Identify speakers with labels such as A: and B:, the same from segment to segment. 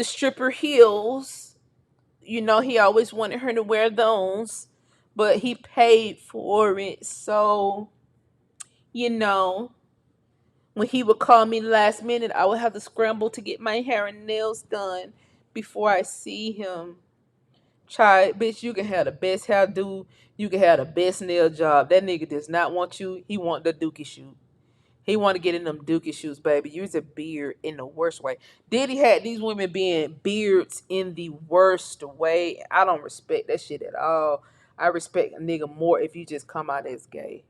A: the stripper heels. He always wanted her to wear those, but he paid for it. So, you know, when he would call me last minute, I would have to scramble to get my hair and nails done before I see him. Try, bitch, you can have the best hairdo, you can have the best nail job. That nigga does not want you. He want the dookie shoe. He want to get in them dookie shoes, baby. Use a beard in the worst way. Diddy had these women being beards in the worst way. I don't respect that shit at all. I respect a nigga more if you just come out as gay.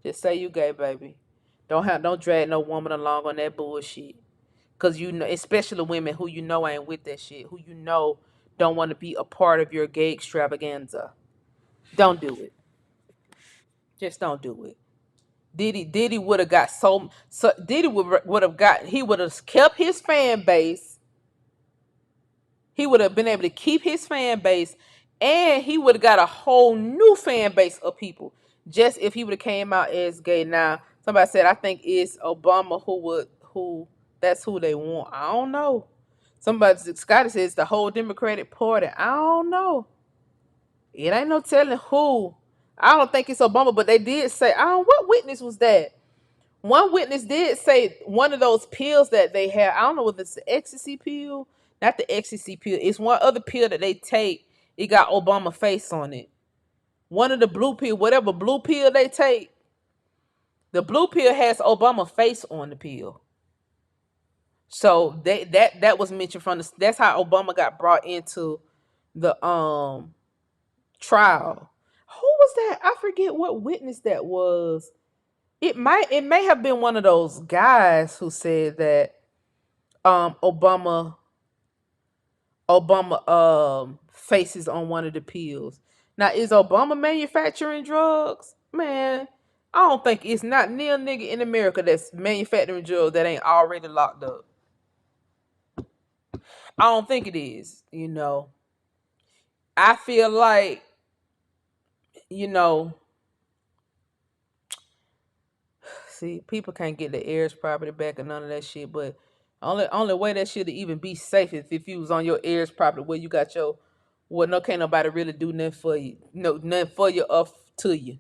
A: Just say you gay, baby. Don't drag no woman along on that bullshit. Cause especially women who ain't with that shit, who don't want to be a part of your gay extravaganza. Don't do it. Just don't do it. Diddy would have got so Diddy would have got he would have kept his fan base. He would have been able to keep his fan base, and he would have got a whole new fan base of people just if he would have came out as gay. Now somebody said I think it's Obama who that's who they want. I don't know. Somebody Scotty says the whole Democratic Party. I don't know. It ain't no telling who. I don't think it's Obama, but they did say I don't. What witness was that? One witness did say one of those pills that they have, I don't know whether it's the ecstasy pill, not the ecstasy pill. It's one other pill that they take. It got Obama face on it. One of the blue pill, whatever blue pill they take, the blue pill has Obama face on the pill. So that was mentioned from the. That's how Obama got brought into the trial. Who was that? I forget what witness that was. It may have been one of those guys who said that Obama faces on one of the pills. Now is Obama manufacturing drugs? Man, I don't think it's not near nigga in America that's manufacturing drugs that ain't already locked up. I don't think it is. I feel like, you know, see, people can't get the heirs property back and none of that shit, but only way that shit to even be safe is if you was on your heirs property where you got your no can't nobody really do nothing for you. No nothing for you or to you.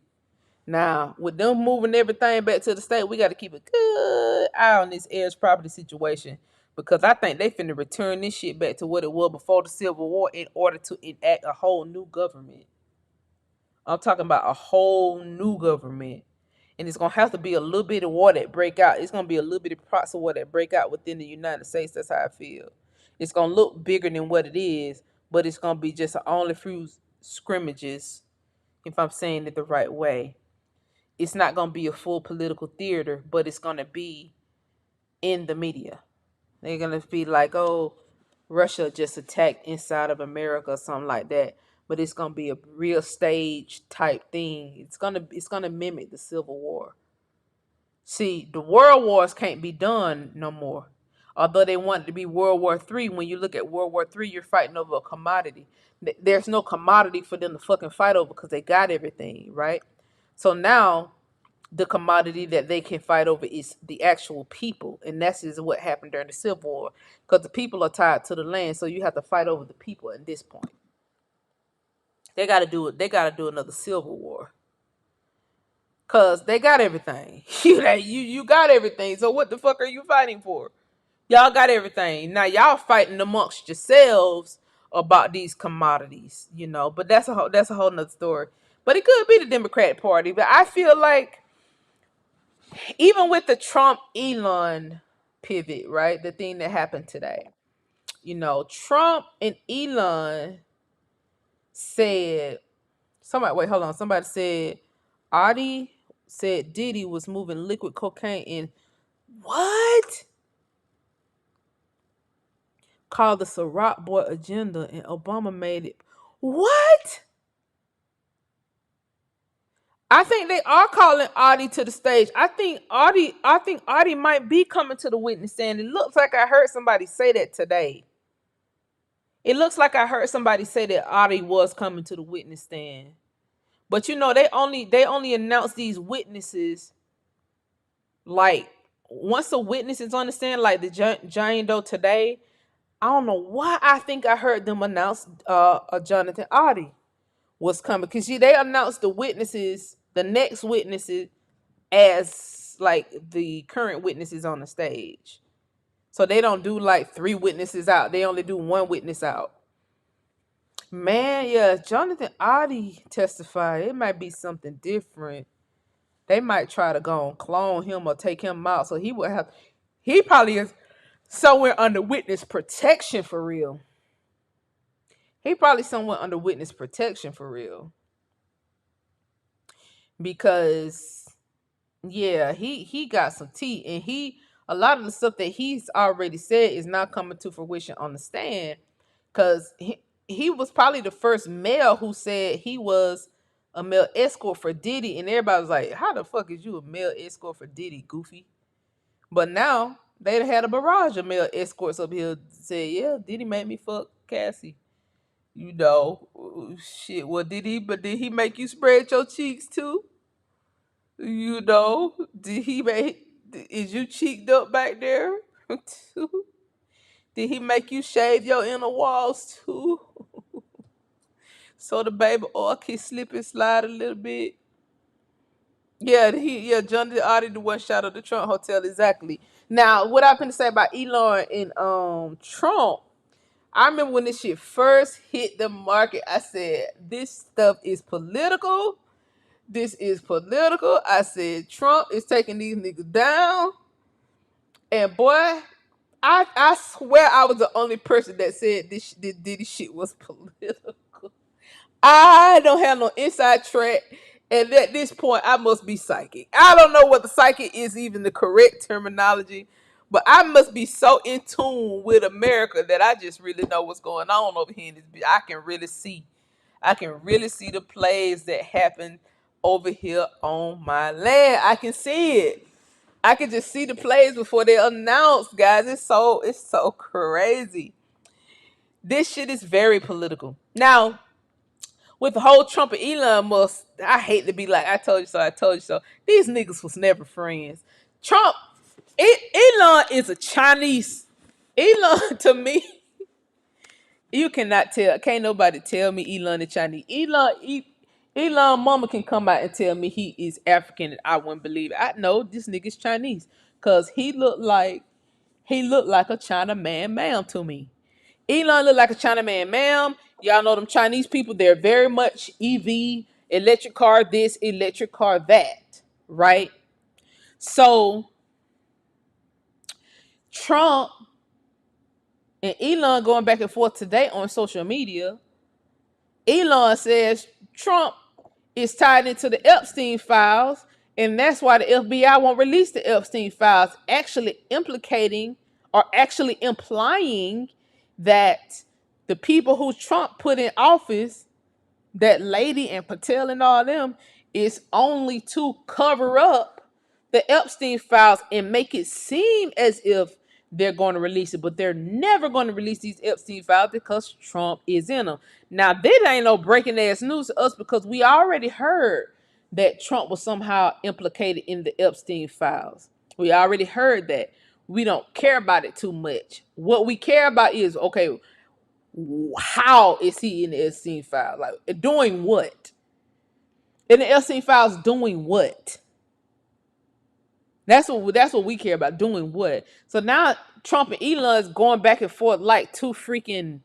A: Now, with them moving everything back to the state, we gotta keep a good eye on this heirs property situation. Because I think they finna return this shit back to what it was before the Civil War in order to enact a whole new government. I'm talking about a whole new government. And it's gonna have to be a little bit of war that break out. It's gonna be a little bit of parts of war that break out within the United States. That's how I feel. It's gonna look bigger than what it is, but it's gonna be just only few scrimmages, if I'm saying it the right way. It's not gonna be a full political theater, but it's gonna be in the media. They're gonna be like, oh, Russia just attacked inside of America or something like that. But it's gonna be a real stage type thing. It's gonna mimic the Civil War. See, the world wars can't be done no more. Although they want it to be World War III, when you look at World War III, you're fighting over a commodity. There's no commodity for them to fucking fight over because they got everything, right? So now the commodity that they can fight over is the actual people, and that's is what happened during the Civil War, because the people are tied to the land, so you have to fight over the people at this point. They got to do it. They got to do another Civil War, cause they got everything. You got everything. So what the fuck are you fighting for? Y'all got everything. Now y'all fighting amongst yourselves about these commodities. But that's a whole nother story. But it could be the Democratic Party. But I feel like even with the Trump Elon pivot, right? The thing that happened today. Trump and Elon said somebody wait, hold on. Somebody said Audie said Diddy was moving liquid cocaine in what? Called the Ciroc Boy agenda, and Obama made it. What? I think they are calling Audie to the stage. I think Audie might be coming to the witness stand. It looks like I heard somebody say that today. It looks like I heard somebody say that Audie was coming to the witness stand. But they only announce these witnesses like once a witness is on the stand, like the Jane Doe today. I don't know why I think I heard them announce a Jonathan Audi was coming because they announced the witnesses, the next witnesses, as like the current witnesses on the stage. So they don't do like three witnesses out. They only do one witness out. Man, yeah, Jonathan Audi testified. It might be something different. They might try to go and clone him or take him out. So he would have. He probably is somewhere under witness protection for real. He probably somewhere under witness protection for real. Because yeah, he got some tea, and a lot of the stuff that he's already said is not coming to fruition on the stand. Cause he was probably the first male who said he was a male escort for Diddy, and everybody was like, "How the fuck is you a male escort for Diddy, goofy?" But now they had a barrage of male escorts up here say, "Yeah, Diddy made me fuck Cassie." You know, shit. Well, did he? But did he make you spread your cheeks too? You know, did he make? Is you cheeked up back there too? Did he make you shave your inner walls too? So the baby oil can slip and slide a little bit. Yeah, John the Audi the one shot of the Trump Hotel, exactly. Now, what I've been to say about Elon and Trump, I remember when this shit first hit the market, I said, this stuff is political. This is political. I said Trump is taking these niggas down. And boy, I swear I was the only person that said this Diddy shit was political. I don't have no inside track, and at this point, I must be psychic. I don't know what the psychic is even the correct terminology, but I must be so in tune with America that I just really know what's going on over here in this bitch. I can really see the plays that happen over here on my land. I can see it. I can just see the plays before they're announced, guys. It's so crazy. This shit is very political. Now, with the whole Trump and Elon Musk, I hate to be like, I told you so, I told you so. These niggas was never friends. Trump, Elon is a Chinese. Elon, to me, you cannot tell. Can't nobody tell me Elon is Chinese. Elon mama can come out and tell me he is African and I wouldn't believe it. I know this nigga's Chinese. Cause he looked like a China man ma'am to me. Elon looked like a China man ma'am. Y'all know them Chinese people, they're very much EV, electric car this, electric car that. Right? So Trump and Elon going back and forth today on social media. Elon says Trump is tied into the Epstein files, and that's why the FBI won't release the Epstein files, actually implicating or actually implying that the people who Trump put in office, that lady and Patel and all them, is only to cover up the Epstein files and make it seem as if they're going to release it, but they're never going to release these Epstein files because Trump is in them. Now, this ain't no breaking ass news to us because we already heard that Trump was somehow implicated in the Epstein files. We already heard that. We don't care about it too much. What we care about is, okay, how is he in the Epstein files? Like, doing what? In the Epstein files, doing what? That's what we care about. Doing what? So now Trump and Elon is going back and forth like two freaking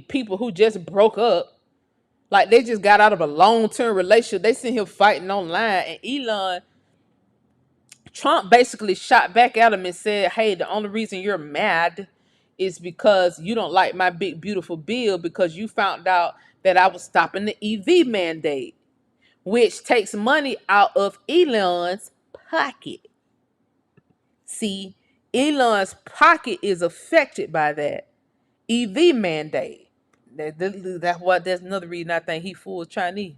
A: people who just broke up. Like they just got out of a long-term relationship. They seen him fighting online, and Trump basically shot back at him and said, "Hey, the only reason you're mad is because you don't like my big beautiful bill because you found out that I was stopping the EV mandate, which takes money out of Elon's pocket." See, Elon's pocket is affected by that EV mandate. That's another reason I think he fools Chinese.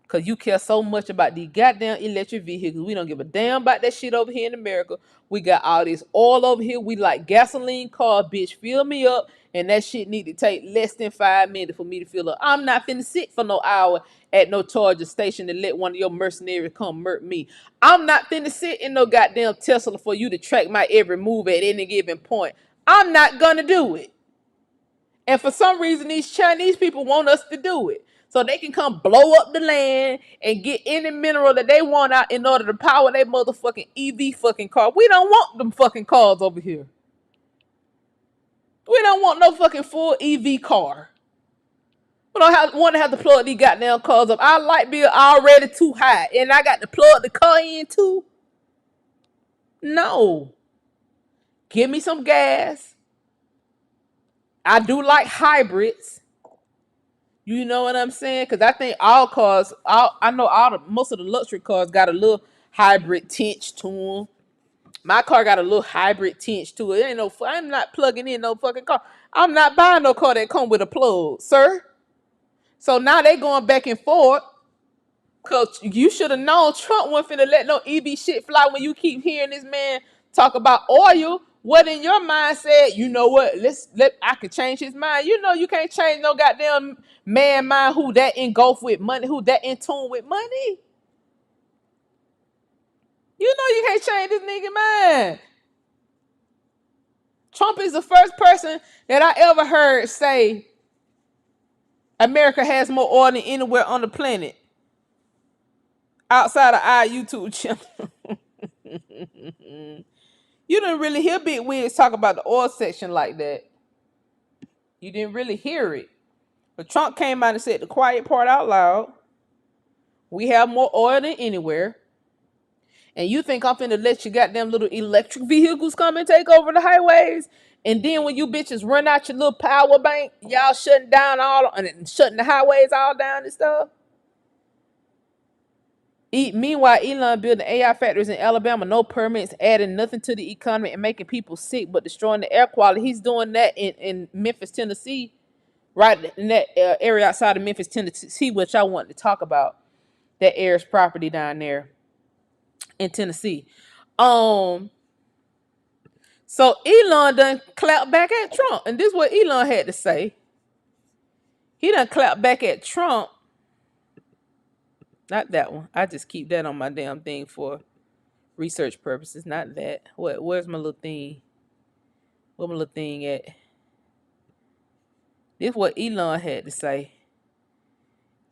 A: Cause you care so much about these goddamn electric vehicles. We don't give a damn about that shit over here in America. We got all this oil over here. We like gasoline cars, bitch. Fill me up. And that shit need to take less than 5 minutes for me to fill up. I'm not finna sit for no hour at no charger station to let one of your mercenaries come murk me. I'm not finna sit in no goddamn Tesla for you to track my every move at any given point. I'm not gonna do it. And for some reason, these Chinese people want us to do it. So they can come blow up the land and get any mineral that they want out in order to power their motherfucking EV fucking car. We don't want them fucking cars over here. We don't want no fucking full EV car. We don't want to have to plug these goddamn cars up. Our light bill already too high. And I got to plug the car in too? No. Give me some gas. I do like hybrids. You know what I'm saying? Because I think all cars, I know most of the luxury cars got a little hybrid tinge to them. My car got a little hybrid tinge to it. I'm not plugging in no fucking car. I'm not buying no car that come with a plug, sir. So now they going back and forth. Cause you should have known Trump wasn't finna let no EV shit fly when you keep hearing this man talk about oil. What in your mind said, you know what? I could change his mind. You know you can't change no goddamn man mind who that engulfed with money, who that in tune with money. You know you can't change this nigga mind. Trump is the first person that I ever heard say America has more oil than anywhere on the planet outside of our YouTube channel. You didn't really hear Big Wigs talk about the oil section like that. You didn't really hear it. But Trump came out and said the quiet part out loud. We have more oil than anywhere. And you think I'm finna let your goddamn little electric vehicles come and take over the highways? And then when you bitches run out your little power bank, y'all shutting down and shutting the highways all down and stuff? Meanwhile, Elon building AI factories in Alabama, no permits, adding nothing to the economy and making people sick, but destroying the air quality. He's doing that in Memphis, Tennessee, right in that area outside of Memphis, Tennessee, which I wanted to talk about. That Ayers property down there in Tennessee. So Elon done clapped back at Trump, and this is what Elon had to say. He done clapped back at Trump. Not that one. I just keep that on my damn thing for research purposes. Not that. Where's my little thing? Where my little thing at? This is what Elon had to say.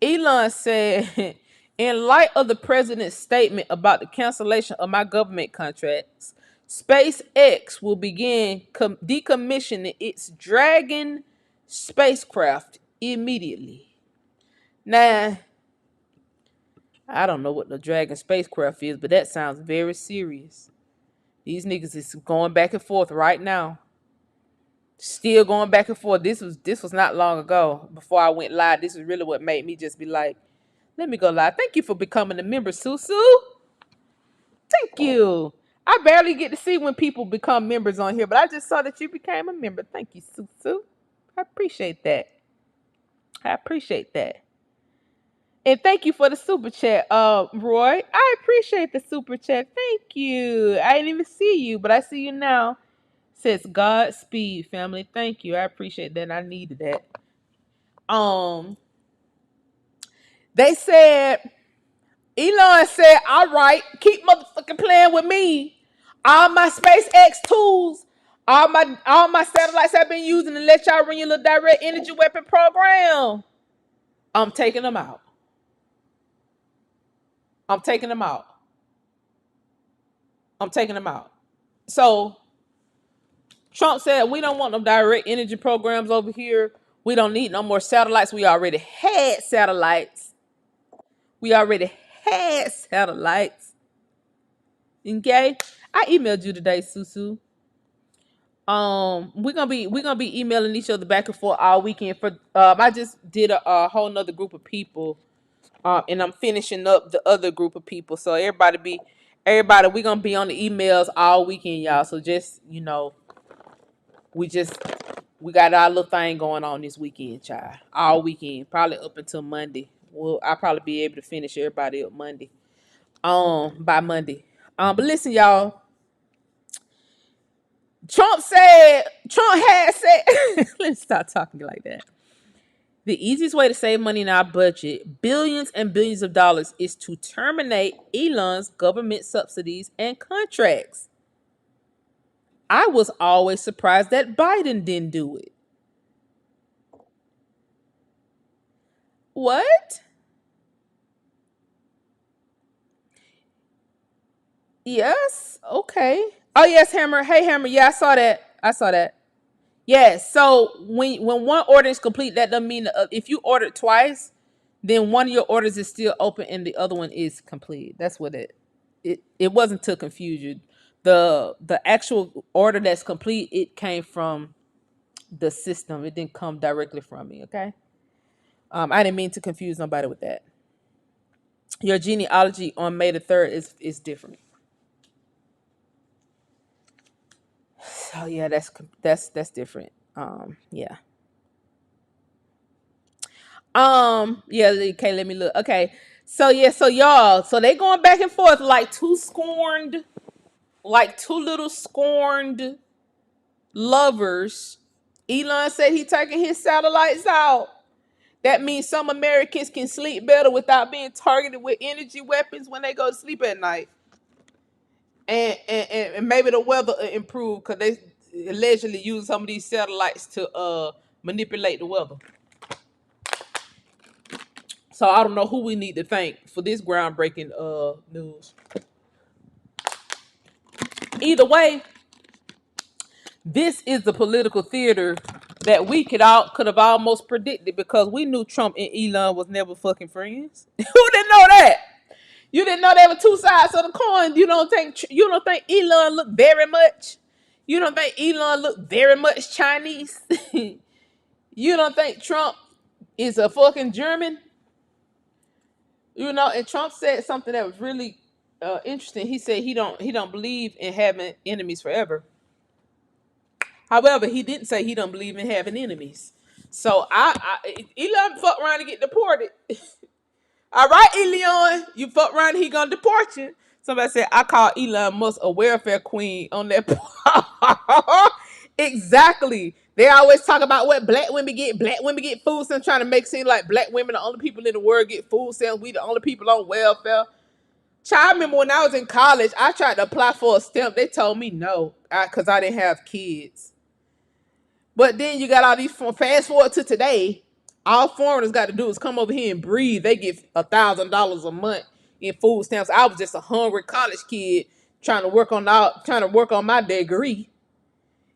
A: Elon said, in light of the president's statement about the cancellation of my government contracts, SpaceX will begin decommissioning its Dragon spacecraft immediately. Now, I don't know what the Dragon spacecraft is, but that sounds very serious. These niggas is going back and forth right now. Still going back and forth. This was not long ago before I went live. This is really what made me just be like, let me go live. Thank you for becoming a member, Susu. Thank you. I barely get to see when people become members on here, but I just saw that you became a member. Thank you, Susu. I appreciate that. And thank you for the super chat, Roy. I appreciate the super chat. Thank you. I didn't even see you, but I see you now. Says Godspeed, family. Thank you. I appreciate that. I needed that. They said, Elon said, all right, keep motherfucking playing with me. All my SpaceX tools, all my satellites I've been using to let y'all run your little direct energy weapon program. I'm taking them out. So Trump said, we don't want no direct energy programs over here. We don't need no more satellites. We already had satellites. Okay? I emailed you today, Susu. We're gonna be emailing each other back and forth all weekend. For I just did a whole nother group of people. And I'm finishing up the other group of people. So everybody, we're gonna be on the emails all weekend, y'all. So just, we got our little thing going on this weekend, child. All weekend, probably up until Monday. I'll probably be able to finish everybody up Monday. By Monday. But listen, y'all. Trump had said, let's stop talking like that. The easiest way to save money in our budget, billions and billions of dollars, is to terminate Elon's government subsidies and contracts. I was always surprised that Biden didn't do it. What? Yes. Okay. Oh yes, Hammer. Hey, Hammer. Yeah, I saw that. I saw that. Yes. So when one order is complete, that doesn't mean if you ordered twice, then one of your orders is still open and the other one is complete. That's what it wasn't to confuse you. The actual order that's complete, it came from the system. It didn't come directly from me. Okay. I didn't mean to confuse nobody with that. Your genealogy on May the 3rd is different. So yeah, that's different. Yeah. Yeah, okay, let me look. Okay. So yeah, so y'all, so they going back and forth like two little scorned lovers. Elon said he taking his satellites out. That means some Americans can sleep better without being targeted with energy weapons when they go to sleep at night. And maybe the weather improve because they allegedly use some of these satellites to manipulate the weather. So I don't know who we need to thank for this groundbreaking news. Either way, this is the political theater that we could have almost predicted because we knew Trump and Elon was never fucking friends. Who didn't know that? You didn't know they were two sides of the coin. You don't think Elon looked very much. You don't think Elon looked very much Chinese. You don't think Trump is a fucking German. And Trump said something that was really interesting. He said he don't believe in having enemies forever. However, he didn't say he don't believe in having enemies. So Elon fuck around and get deported. All right, Elon, you fuck around, he gonna deport you. Somebody said I call Elon Musk a welfare queen on that. Exactly. They always talk about what black women get. Black women get food stamps, trying to make it seem like black women are the only people in the world get food stamps. We the only people on welfare. Child, I remember when I was in college, I tried to apply for a stamp. They told me no, because I didn't have kids. But then you got all these, fast forward to today, all foreigners got to do is come over here and breathe. They get $1,000 a month in food stamps. I was just a hungry college kid trying to work on my degree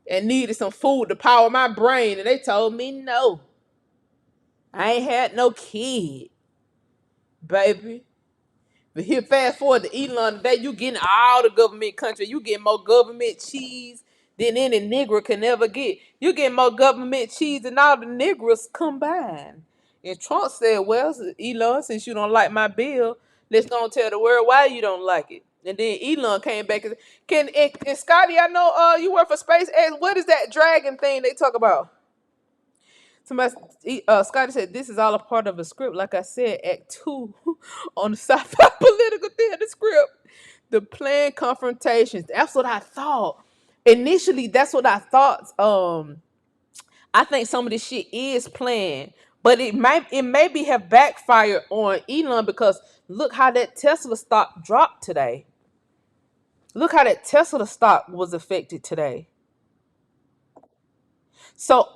A: and needed some food to power my brain. And they told me no. I ain't had no kid, baby. But here, fast forward to Elon today, you getting all the government country. You get more government cheese than any nigger can ever get. You get more government cheese than all the niggers combined. And Trump said, well, Elon, since you don't like my bill, let's go and tell the world why you don't like it. And then Elon came back and and Scotty, I know you work for SpaceX. What is that dragon thing they talk about? Somebody, Scotty said, this is all a part of a script. Like I said, Act 2 on the sci-fi political theater script. The planned confrontations. That's what I thought. Initially, that's what I thought. I think some of this shit is planned. But it maybe have backfired on Elon because look how that Tesla stock dropped today. Look how that Tesla stock was affected today. So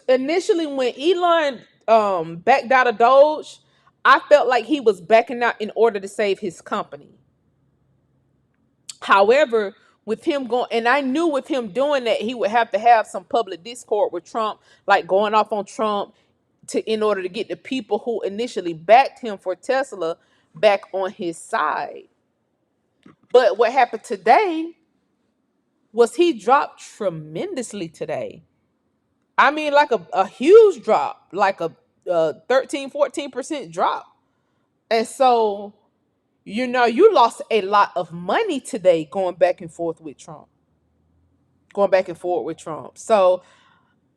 A: initially when Elon backed out of Doge, I felt like he was backing out in order to save his company. However, with him going, and I knew with him doing that, he would have to have some public discord with Trump, like going off on Trump in order to get the people who initially backed him for Tesla back on his side. But what happened today was he dropped tremendously today. I mean, like a huge drop, like a 13-14% drop. And so, you lost a lot of money today going back and forth with Trump. Going back and forth with Trump. So,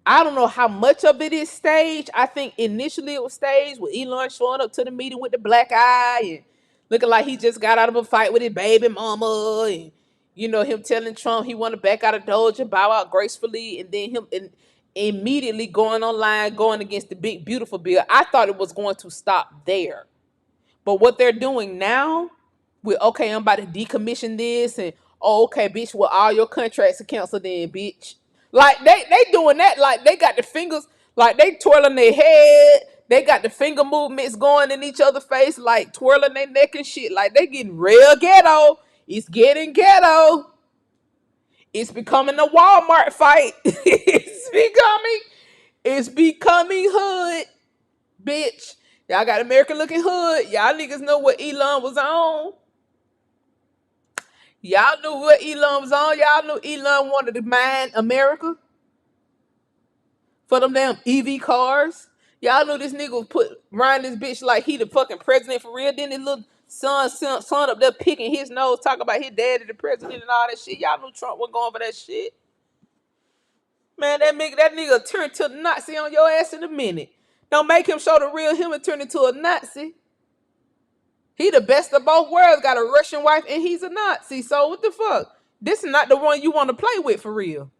A: I don't know how much of it is staged. I think initially it was staged with Elon showing up to the meeting with the black eye and looking like he just got out of a fight with his baby mama. And, him telling Trump he want to back out of Doge and bow out gracefully. And then him immediately going online, going against the big, beautiful bill. I thought it was going to stop there. But what they're doing now with, okay, I'm about to decommission this and, Oh, okay, bitch. Well, all your contracts are canceled then, bitch. Like they doing that. Like they got the fingers. Like they twirling their head. They got the finger movements going in each other's face, like twirling their neck and shit. Like they getting real ghetto. It's getting ghetto. It's becoming a Walmart fight. It's becoming hood, bitch. Y'all got American looking hood. Y'all niggas know what Elon was on. Y'all knew what Elon was on. Y'all knew Elon wanted to mine America for them damn EV cars. Y'all knew this nigga was put riding this bitch like he the fucking president for real. Then his little son up there picking his nose, talking about his daddy the president and all that shit. Y'all knew Trump was going for that shit. Man, that nigga turned to a Nazi on your ass in a minute. Don't make him show the real him and turn into a Nazi. He the best of both worlds. Got a Russian wife and he's a Nazi. So what the fuck? This is not the one you want to play with for real.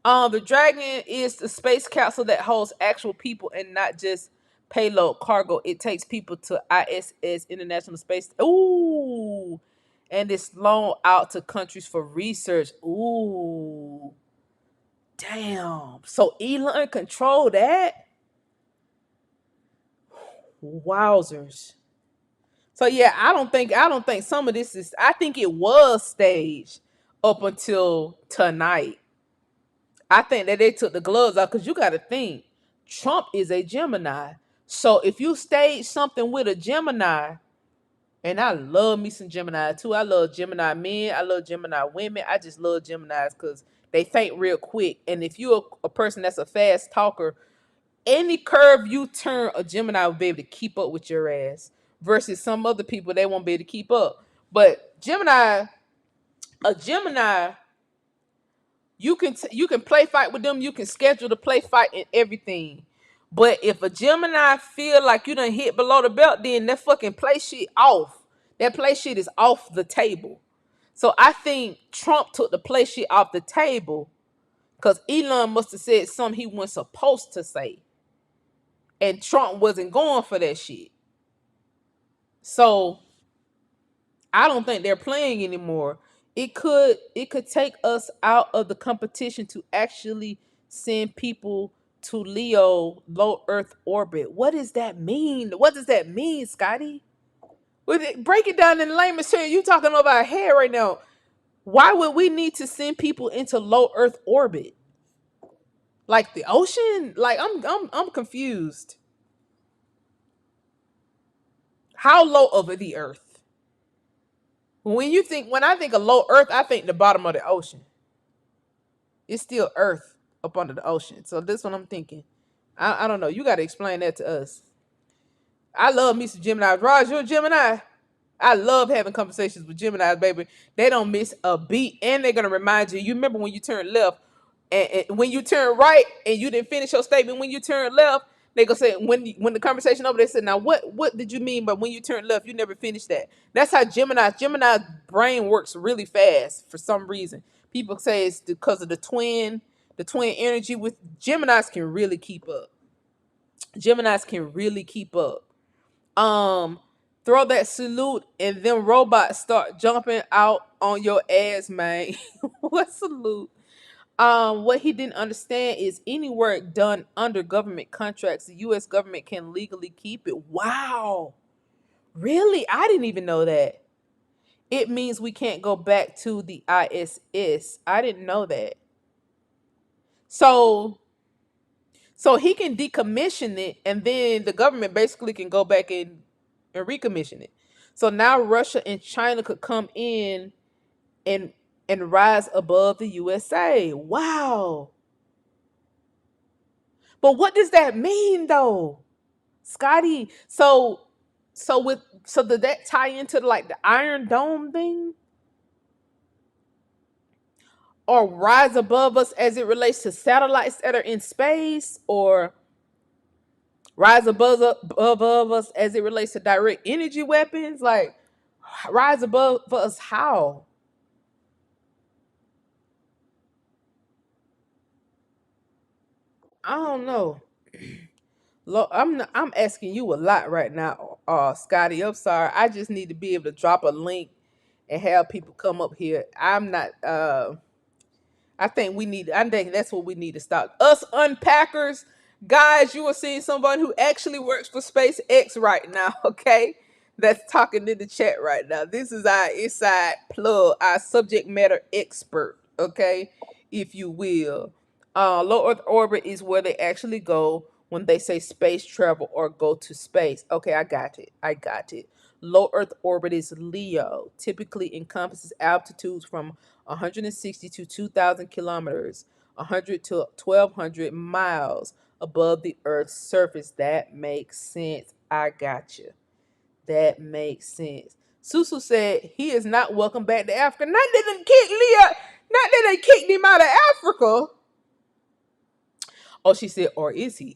A: The Dragon is the space capsule that holds actual people and not just payload cargo. It takes people to ISS, International Space. Ooh, and it's loaned out to countries for research. Ooh, damn. So Elon control that? Wowzers. So yeah, I don't think some of this is. I think it was staged up until tonight. I think that they took the gloves off because you got to think Trump is a Gemini. So if you stage something with a Gemini, and I love me some Gemini too. I love Gemini men. I love Gemini women. I just love Geminis because they think real quick. And if you're a person that's a fast talker, any curve you turn, a Gemini will be able to keep up with your ass. Versus some other people, they won't be able to keep up. But a Gemini, you can play fight with them. You can schedule the play fight and everything. But if a Gemini feel like you done hit below the belt, then that fucking play shit off. That play shit is off the table. So I think Trump took the play shit off the table because Elon must have said something he wasn't supposed to say. And Trump wasn't going for that shit. So I don't think they're playing anymore. It could take us out of the competition to actually send people to Leo low Earth orbit. What does that mean? What does that mean, Scotty? Break it down in layman's terms. You talking about hair right now. Why would we need to send people into low Earth orbit? Like the ocean? Like I'm confused. How low over the Earth? When I think of low Earth, I think the bottom of the ocean. It's still Earth up under the ocean. So this one I'm thinking. I don't know. You got to explain that to us. I love me some Gemini. Raj, you're a Gemini. I love having conversations with Geminis, baby. They don't miss a beat, and they're gonna remind you. You remember when you turn left, and when you turn right, and you didn't finish your statement. When you turn left, they gonna say when the conversation over. They said, "Now what did you mean by when you turn left? You never finished that." That's how Gemini's brain works really fast for some reason. People say it's because of the twin energy. With Geminis can really keep up. Geminis can really keep up. um Throw that salute and then robots start jumping out on your ass, man. What salute? What he didn't understand is any work done under government contracts, the US government can legally keep it. Wow. Really? I didn't even know that. It means we can't go back to the ISS. I didn't know that. So he can decommission it, and then the government basically can go back and recommission it. So now Russia and China could come in and rise above the USA. Wow. But what does that mean though, Scotty? So did that tie into like the Iron Dome thing? Or rise above us as it relates to satellites that are in space, or rise above us as it relates to direct energy weapons? Like, rise above us how? I don't know. I'm asking you a lot right now, Scotty. I'm sorry. I just need to be able to drop a link and have people come up here. I'm not. I think we need. I think that's what we need to stop. Us unpackers, guys. You are seeing someone who actually works for SpaceX right now. Okay, that's talking in the chat right now. This is our inside plug, our subject matter expert. Okay, if you will. Low Earth orbit is where they actually go when they say space travel or go to space. Okay, I got it. I got it. Low Earth orbit is LEO, typically encompasses altitudes from 160 to 2,000 kilometers, 100 to 1,200 miles above the Earth's surface. That makes sense. I got you. That makes sense. Susu said he is not welcome back to Africa. Not that they kicked Leo. Not that they kicked him out of Africa. Oh, she said, or is he?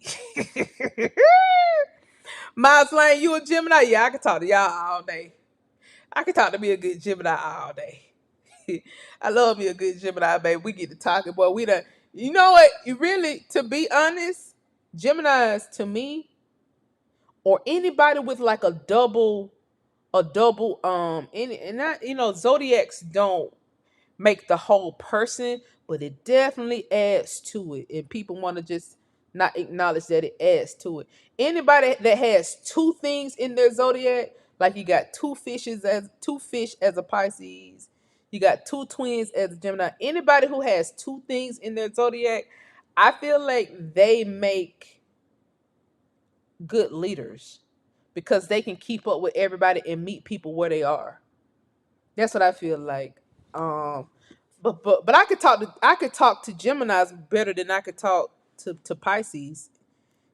A: Miles Lane, you a Gemini? Yeah, I can talk to y'all all day. I can talk to me a good Gemini all day. I love me a good Gemini, baby. We get to talking, boy. We done. You know what? You really, to be honest, Gemini's to me, or anybody with like a double, any, and not, zodiacs don't make the whole person, but it definitely adds to it. And people want to just not acknowledge that it adds to it. Anybody that has two things in their zodiac, like you got two fish as a Pisces, you got two twins as a Gemini. Anybody who has two things in their zodiac, I feel like they make good leaders because they can keep up with everybody and meet people where they are. That's what I feel like. Um, but I could talk to Gemini's better than I could talk to Pisces.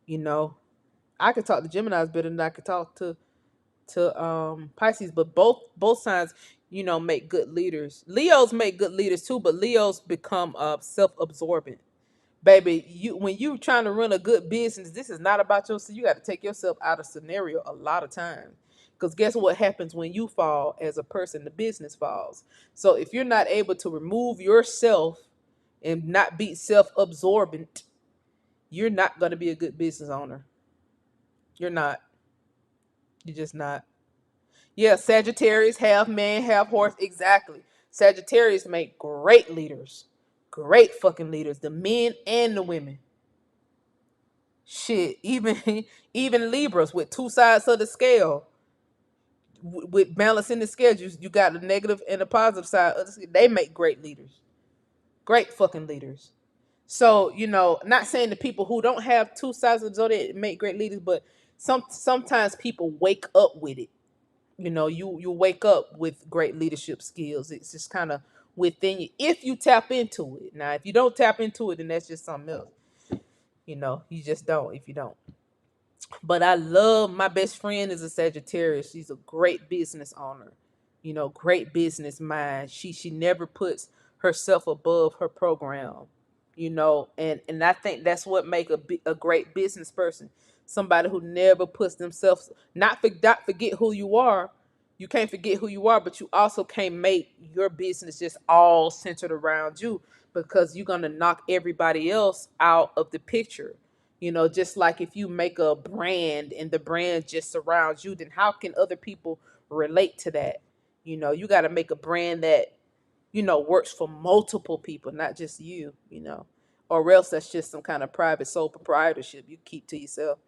A: You know, I could talk to Gemini's better than I could talk to Pisces. But both signs, make good leaders. Leos make good leaders too, but Leos become self-absorbent. Baby, you when you trying to run a good business, this is not about yourself. You got to take yourself out of scenario a lot of times. Because guess what happens when you fall as a person? The business falls. So if you're not able to remove yourself and not be self-absorbent, you're not going to be a good business owner. You're not. You're just not. Yeah, Sagittarius, half man, half horse. Exactly. Sagittarius make great leaders. Great fucking leaders. The men and the women. Shit, even even Libras with two sides of the scale, with balancing the scale, you got the negative and the positive side. They make great leaders, great fucking leaders. So not saying the people who don't have two sides of the zodiac make great leaders, but sometimes people wake up with it. You wake up with great leadership skills. It's just kind of within you if you tap into it. Now, if you don't tap into it, then that's just something else. You just don't if you don't. But I love my best friend is a Sagittarius. She's a great business owner, great business mind. She never puts herself above her program, and I think that's what make a great business person. Somebody who never puts themselves not forget who you are. You can't forget who you are, but you also can't make your business just all centered around you because you're gonna knock everybody else out of the picture. Just like if you make a brand and the brand just surrounds you, then how can other people relate to that? You got to make a brand that, works for multiple people, not just you, or else that's just some kind of private sole proprietorship you keep to yourself.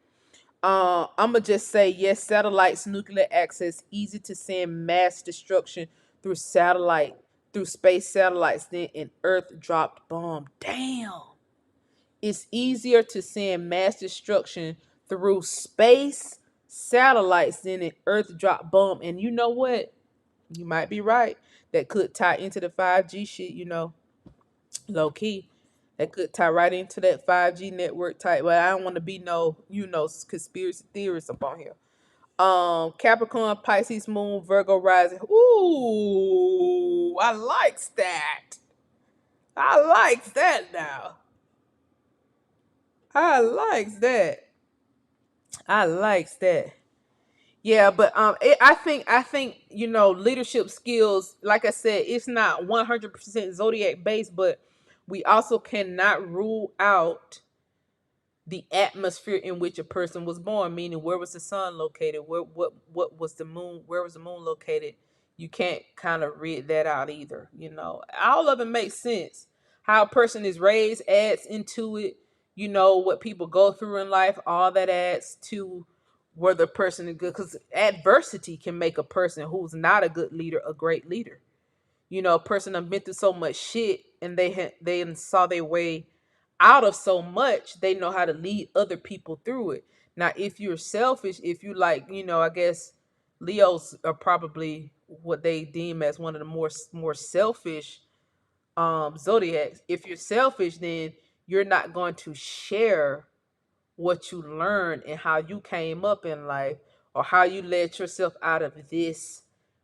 A: I'm going to just say, yes, satellites, nuclear access, easy to send mass destruction through through space satellites than an Earth dropped bomb. Damn. It's easier to send mass destruction through space satellites than an Earth drop bomb. And you know what? You might be right. That could tie into the 5G shit, low key. That could tie right into that 5G network type. But I don't want to be no, conspiracy theorist up on here. Capricorn, Pisces, Moon, Virgo rising. Ooh, I likes that. I likes that now. I likes that. I likes that. Yeah, but I think leadership skills. Like I said, it's not 100% zodiac based, but we also cannot rule out the atmosphere in which a person was born. Meaning, where was the sun located? What was the moon? Where was the moon located? you can't kind of read that out either. All of it makes sense. How a person is raised adds into it. What people go through in life, all that adds to whether a person is good. Because adversity can make a person who's not a good leader a great leader. A person done been through so much shit, and they saw their way out of so much. They know how to lead other people through it. Now, if you're selfish, if you like, I guess Leos are probably what they deem as one of the more selfish zodiacs. If you're selfish, then you're not going to share what you learned and how you came up in life, or how you led yourself out of this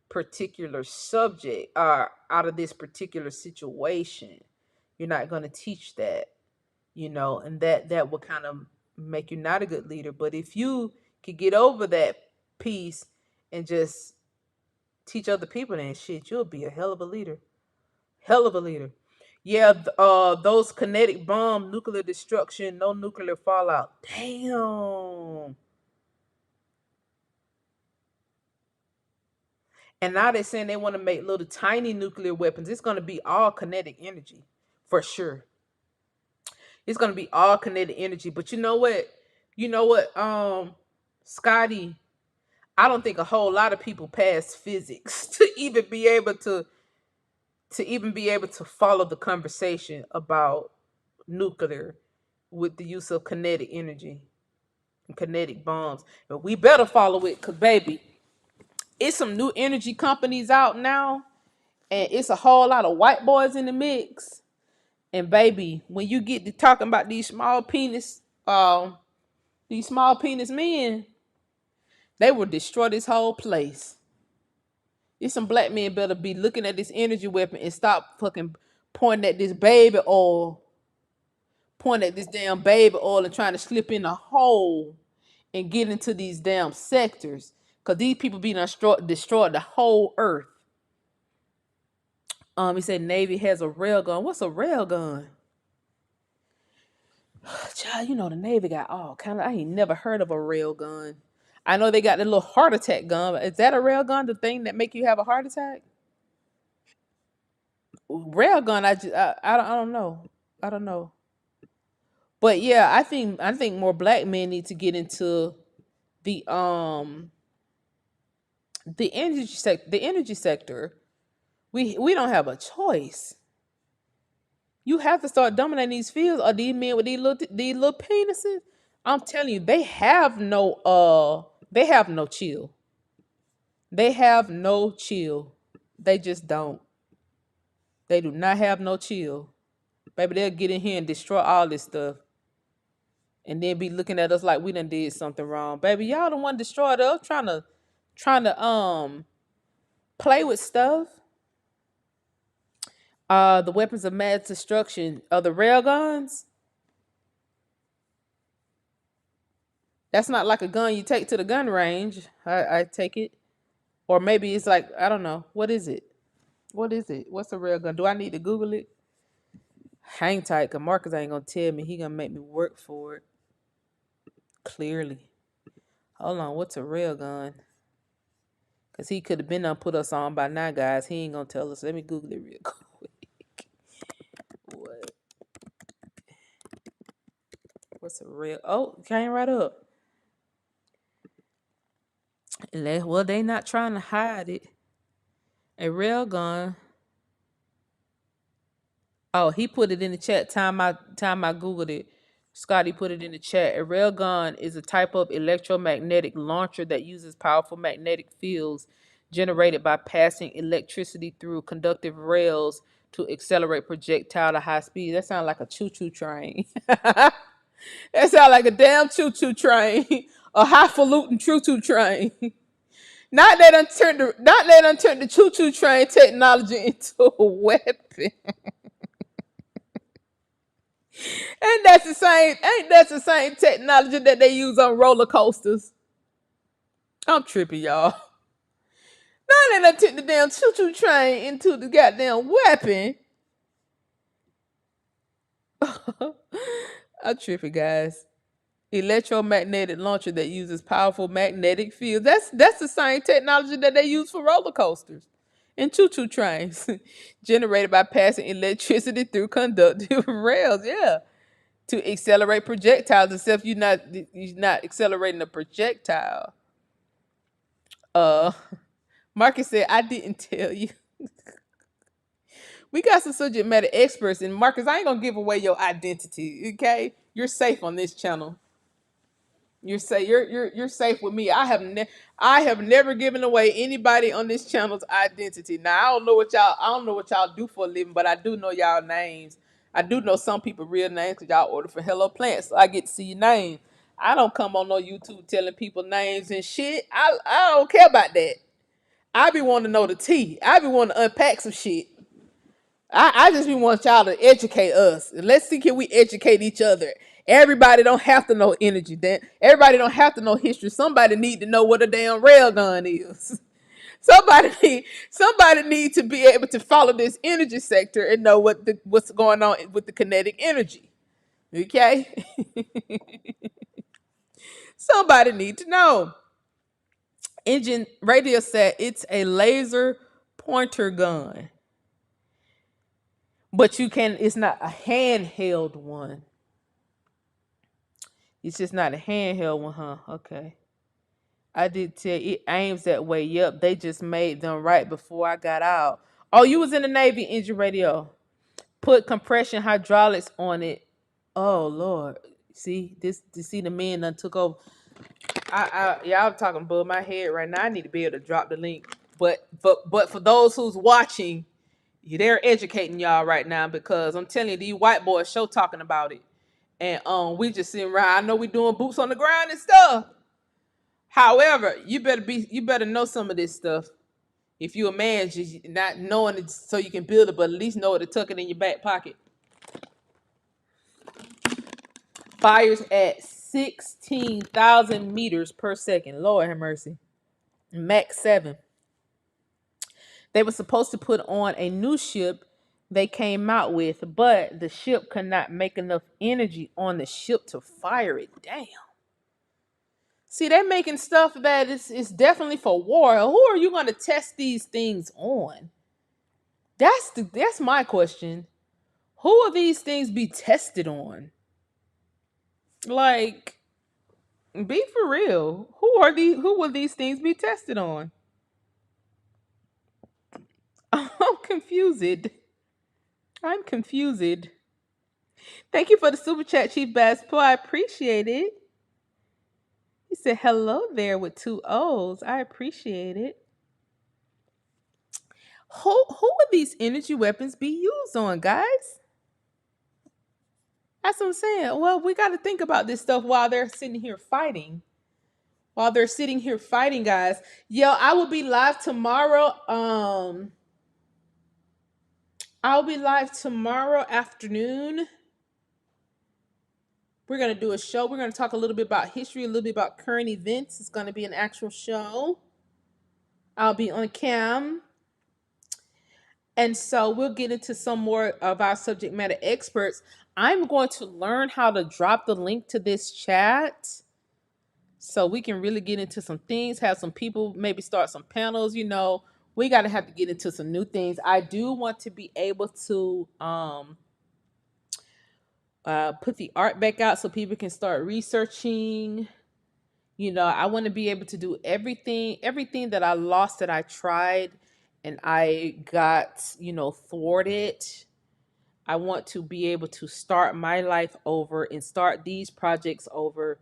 A: particular subject, or out of this particular situation. You're not going to teach that, and that will kind of make you not a good leader. But if you could get over that piece and just teach other people, then shit, you'll be a hell of a leader. Hell of a leader. Yeah, those kinetic bomb, nuclear destruction, no nuclear fallout. Damn. And now they're saying they want to make little tiny nuclear weapons. It's going to be all kinetic energy, for sure. It's going to be all kinetic energy. But you know what? Scotty, I don't think a whole lot of people pass physics to even be able to follow the conversation about nuclear with the use of kinetic energy and kinetic bombs. But we better follow it, because baby, it's some new energy companies out now, and it's a whole lot of white boys in the mix. And baby, when you get to talking about these small penis men, they will destroy this whole place. It's some black men better be looking at this energy weapon and stop fucking pointing at this baby oil, pointing at this damn baby oil and trying to slip in a hole and get into these damn sectors. Cause these people be destroyed the whole earth. He said Navy has a rail gun. What's a rail gun? Child, the Navy got all kind of. I ain't never heard of a rail gun. I know they got the little heart attack gun. Is that a rail gun? The thing that make you have a heart attack? Rail gun. I don't know. I don't know. But yeah, I think more black men need to get into the the energy sector. We don't have a choice. You have to start dominating these fields, or these men with these little penises. I'm telling you, they have no chill. They have no chill. They just don't. They do not have no chill. Baby, they'll get in here and destroy all this stuff, and then be looking at us like we done did something wrong. Baby, y'all the one destroyed us, trying to play with stuff. The weapons of mass destruction are the rail guns. That's not like a gun you take to the gun range. I take it. Or maybe it's like, I don't know. What is it? What is it? What's a rail gun? Do I need to Google it? Hang tight, because Marcus ain't going to tell me. He going to make me work for it. Clearly. Hold on. What's a rail gun? Because he could have been done put us on by now, guys. He ain't going to tell us. Let me Google it real quick. What? What's a rail? Oh, came right up. Well, they not trying to hide it. A rail gun. Oh, he put it in the chat. Time I googled it. Scotty put it in the chat. A railgun is a type of electromagnetic launcher that uses powerful magnetic fields generated by passing electricity through conductive rails to accelerate projectile to high speed. That sounds like a choo-choo train. That sounds like a damn choo-choo train. A highfalutin choo-choo train. Not that done turned the choo-choo train technology into a weapon. Ain't that the same technology that they use on roller coasters? I'm tripping, y'all. Now they done took the damn choo-choo train into the goddamn weapon. I'm tripping, guys. Electromagnetic launcher that uses powerful magnetic fields. That's the same technology that they use for roller coasters. and choo-choo trains generated by passing electricity through conductive rails. Yeah, to accelerate projectiles, except you're not accelerating a projectile. Uh, Marcus said, "I didn't tell you." We got some subject matter experts, and Marcus, I ain't gonna give away your identity. Okay, you're safe on this channel. You're safe with me. I have never given away anybody on this channel's identity. Now I don't know what y'all do for a living, but I do know y'all names. I do know some people real names because y'all order for Hello Plants, so I get to see your name. I don't come on no YouTube telling people names and shit. I don't care about that. I be wanting to know the tea. I be wanting to unpack some shit. I just be want y'all to educate us. Let's see, can we educate each other? Everybody don't have to know energy. Then everybody don't have to know history. Somebody need to know what a damn railgun is. Somebody need to be able to follow this energy sector and know what's going on with the kinetic energy. Okay, somebody need to know. Engine radio said it's a laser pointer gun, but you can. It's not a handheld one. It's just not a handheld one, huh? Okay. I did tell it aims that way. Yep, they just made them right before I got out. Oh, you was in the Navy engine radio. Put compression hydraulics on it. Oh Lord. See, see the men done took over. Y'all talking above my head right now. I need to be able to drop the link. But for those who's watching, they're educating y'all right now because I'm telling you, these white boys show talking about it. And we just sitting around. I know we doing boots on the ground and stuff. However, you better know some of this stuff. If you a man, just not knowing it so you can build it, but at least know it to tuck it in your back pocket. Fires at 16,000 meters per second. Lord have mercy. Mach 7. They were supposed to put on a new ship they came out with, but the ship could not make enough energy on the ship to fire it. Damn. See, they're making stuff that is definitely for war. Who are you going to test these things on? That's my question. Who will these things be tested on? Like, be for real. Who will these things be tested on? I'm confused. I'm confused. Thank you for the super chat, Chief Bass Pro. I appreciate it. He said hello there with two O's. I appreciate it. Who would these energy weapons be used on, guys? That's what I'm saying. Well, we got to think about this stuff while they're sitting here fighting. While they're sitting here fighting, guys. Yo, I will be live tomorrow. I'll be live tomorrow afternoon. We're gonna do a show. We're gonna talk a little bit about history, a little bit about current events. It's gonna be an actual show. I'll be on cam. And so we'll get into some more of our subject matter experts. I'm going to learn how to drop the link to this chat so we can really get into some things, have some people maybe start some panels. We got to have to get into some new things. I do want to be able to put the art back out so people can start researching. I want to be able to do everything that I lost, that I tried and I got, thwarted. I want to be able to start my life over and start these projects over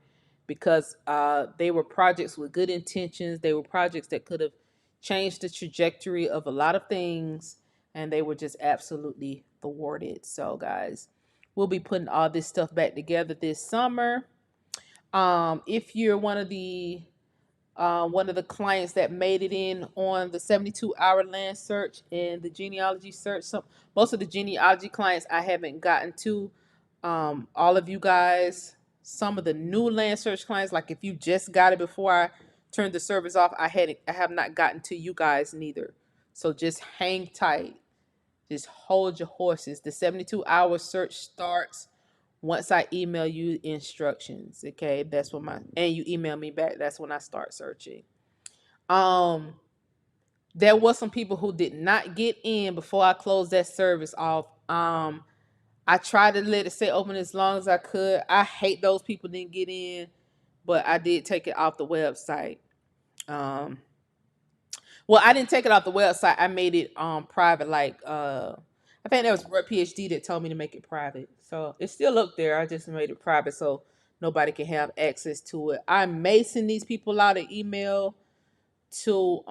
A: because they were projects with good intentions. They were projects that could have changed the trajectory of a lot of things, and they were just absolutely thwarted. So, guys, we'll be putting all this stuff back together this summer. If you're one of the clients that made it in on the 72-hour land search and the genealogy search. Most of the genealogy clients I haven't gotten to. All of you guys, some of the new land search clients, like if you just got it before I turned the service off, I have not gotten to you guys neither. So just hang tight. Just hold your horses. The 72-hour search starts once I email you instructions. Okay, and you email me back. That's when I start searching. There was some people who did not get in before I closed that service off. I tried to let it stay open as long as I could. I hate those people didn't get in, but I did take it off the website. Um, well, I didn't take it off the website. I made it private. Like I think that was Red PhD that told me to make it private. So it's still up there. I just made it private so nobody can have access to it. I may send these people out an email to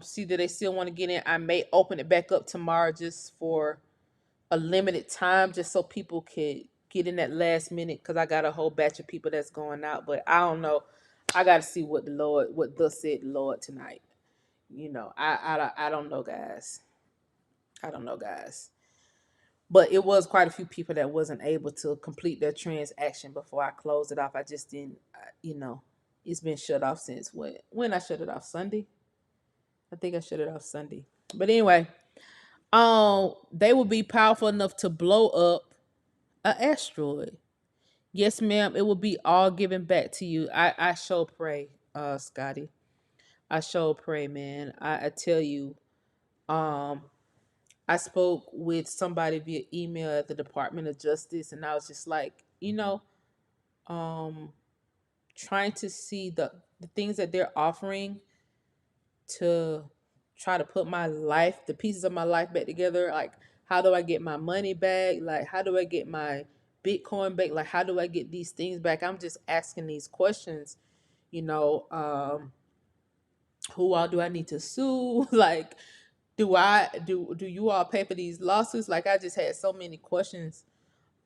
A: see that they still want to get in. I may open it back up tomorrow just for a limited time, just so people could get in that last minute. Because I got a whole batch of people that's going out, but I don't know. I got to see what thus said the Lord tonight. I don't know, guys. I don't know, guys. But it was quite a few people that wasn't able to complete their transaction before I closed it off. I just didn't, it's been shut off since when I shut it off Sunday. I think I shut it off Sunday. But anyway, they will be powerful enough to blow up an asteroid. Yes, ma'am. It will be all given back to you. I sure pray, Scotty. I sure pray, man. I tell you, um, I spoke with somebody via email at the Department of Justice, and I was just like, um, trying to see the things that they're offering to try to put my life, the pieces of my life back together. Like, how do I get my money back? Like, how do I get my Bitcoin back? Like, how do I get these things back? I'm just asking these questions. You know, who all do I need to sue? Like, do you all pay for these lawsuits? Like, I just had so many questions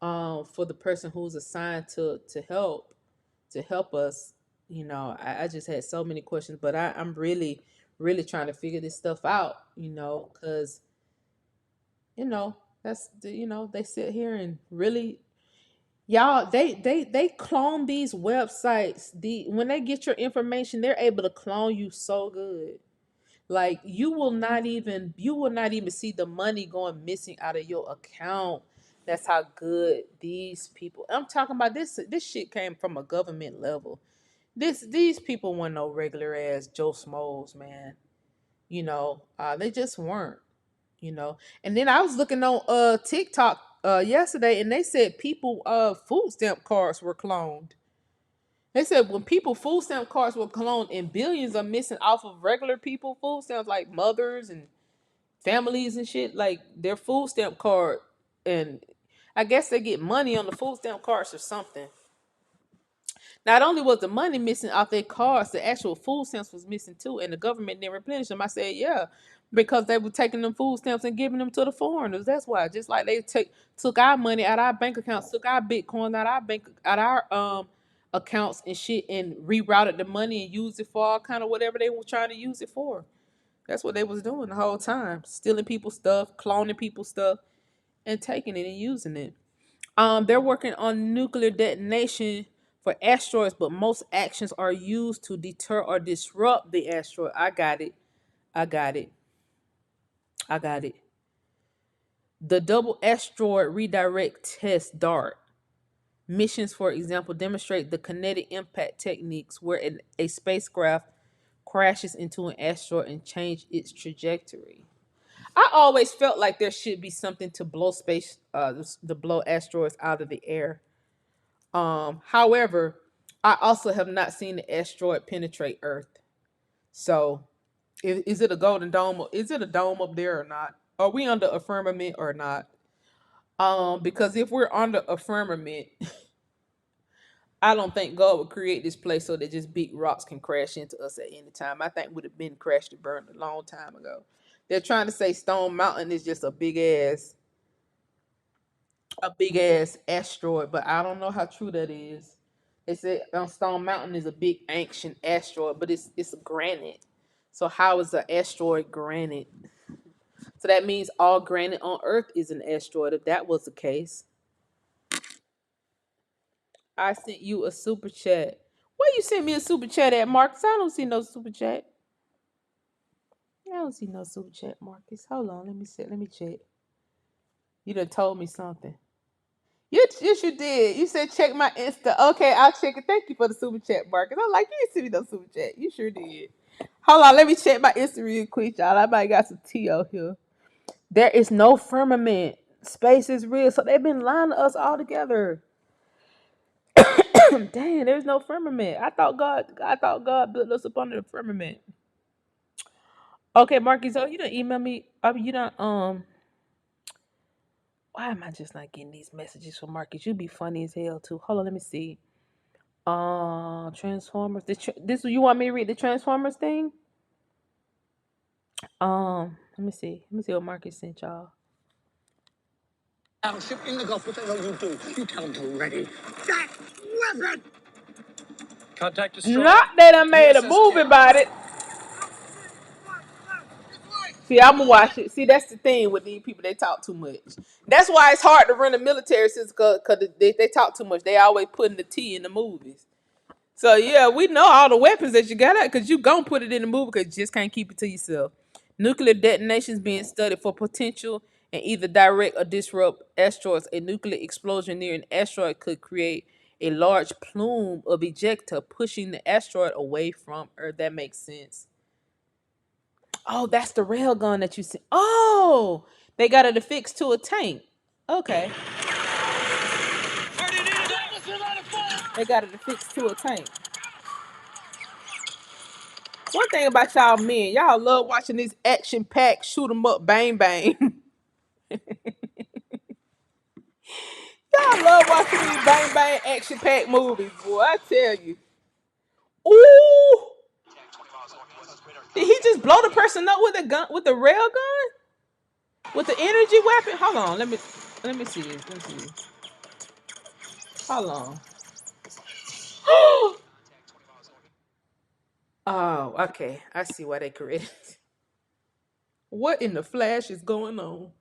A: for the person who's assigned to help us. I just had so many questions, but I'm really really trying to figure this stuff out, because that's they sit here and really, y'all, they clone these websites. When they get your information, they're able to clone you so good. Like, you will not even see the money going missing out of your account. That's how good these people. I'm talking about this shit came from a government level. These people weren't no regular ass Joe Smoles, man. They just weren't, And then I was looking on TikTok yesterday, and they said people food stamp cards were cloned. They said when people food stamp cards were cloned and billions are missing off of regular people food stamps, like mothers and families and shit, like their food stamp card, and I guess they get money on the food stamp cards or something. Not only was the money missing off their cards, the actual food stamps was missing too, and the government didn't replenish them. I said, yeah, because they were taking them food stamps and giving them to the foreigners. That's why. Just like they took our money out our bank accounts, took our Bitcoin out our accounts and shit, and rerouted the money and used it for all kind of whatever they were trying to use it for. That's what they was doing the whole time, stealing people's stuff, cloning people's stuff, and taking it and using it. They're working on nuclear detonation for asteroids, but most actions are used to deter or disrupt the asteroid. I got it. I got it. I got it. The double asteroid redirect test DART missions, for example, demonstrate the kinetic impact techniques where a spacecraft crashes into an asteroid and change its trajectory. I always felt like there should be something to blow to blow asteroids out of the air. However, I also have not seen the asteroid penetrate Earth. So, is it a golden dome? Is it a dome up there or not? Are we under a firmament or not? Because if we're under a firmament, I don't think God would create this place so that just big rocks can crash into us at any time. I think we'd have been crashed and burned a long time ago. They're trying to say Stone Mountain is just a big ass asteroid, but I don't know how true that is. They said Stone Mountain is a big ancient asteroid, but it's granite. So how is an asteroid granite? So that means all granite on Earth is an asteroid. If that was the case, I sent you a super chat. Where you sent me a super chat at, Marcus? I don't see no super chat. I don't see no super chat, Marcus. Hold on, let me see. Let me check. You done told me something. Yes, you did. You said check my Insta. Okay, I'll check it. Thank you for the super chat, Marcus. I'm like, you didn't send me no super chat. You sure did. Hold on, let me check my Instagram real quick, y'all. I might got some tea out here. There is no firmament. Space is real, so they've been lying to us all together. Dang, there's no firmament. I thought God built us up under the firmament. Okay, Marky, so you don't email me. I mean, you don't why am I just not getting these messages from Marcus? You be funny as hell too. Hold on, let me see. Transformers. This you want me to read the Transformers thing? Let me see. Let me see what Marcus sent y'all.
B: Ship in the Gulf, what the hell you do? You tell them already. That weapon! Contact destroyed.
A: Not that I made a
B: USS
A: movie
B: Carol.
A: about it. See, I'm gonna watch it. See, that's the thing with these people. They talk too much. That's why it's hard to run a military system because they talk too much. They always putting the T in the movies. So yeah, we know all the weapons that you got out because you gonna put it in the movie because you just can't keep it to yourself. Nuclear detonations being studied for potential and either direct or disrupt asteroids. A nuclear explosion near an asteroid could create a large plume of ejecta, pushing the asteroid away from Earth. That makes sense. Oh, that's the rail gun that you see. Oh, they got it affixed to a tank. Okay, they got it affixed to a tank. One thing about y'all men, y'all love watching these action packed shoot 'em up bang bang. Y'all love watching these bang bang action packed movies, boy. I tell you. Ooh, did he just blow the person up with a gun with a rail gun with the energy weapon? Hold on, let me see. Let me see. Hold on. Oh, okay. I see why they created. What in the flash is going on?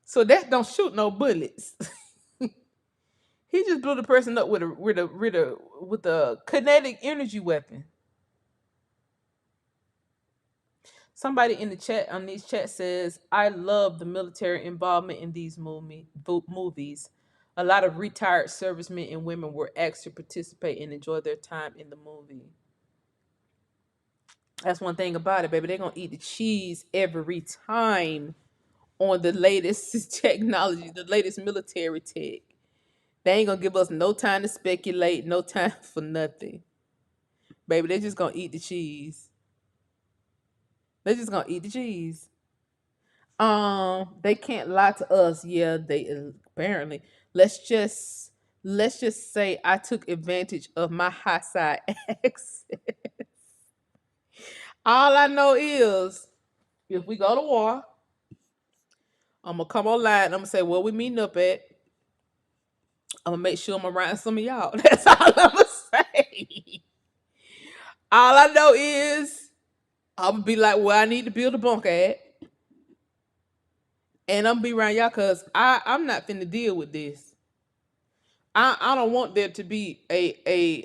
A: So that don't shoot no bullets. He just blew the person up with a kinetic energy weapon. Somebody in the chat on these chat says, "I love the military involvement in these movies. A lot of retired servicemen and women were asked to participate and enjoy their time in the movie." That's one thing about it, baby. They're gonna eat the cheese every time on the latest technology, the latest military tech. They ain't gonna give us no time to speculate, no time for nothing. Baby, they just gonna eat the cheese. They just gonna eat the cheese. They can't lie to us. Yeah, they apparently. Let's just let's just say I took advantage of my high side access. All I know is if we go to war, I'm gonna come online and I'm gonna say where we meeting up at. I'm gonna make sure I'm around some of y'all. That's all I'm gonna say. All I know is I'm gonna be like where I need to build a bunker at, and I'm gonna be around y'all because I'm not finna deal with this. I don't want there to be a.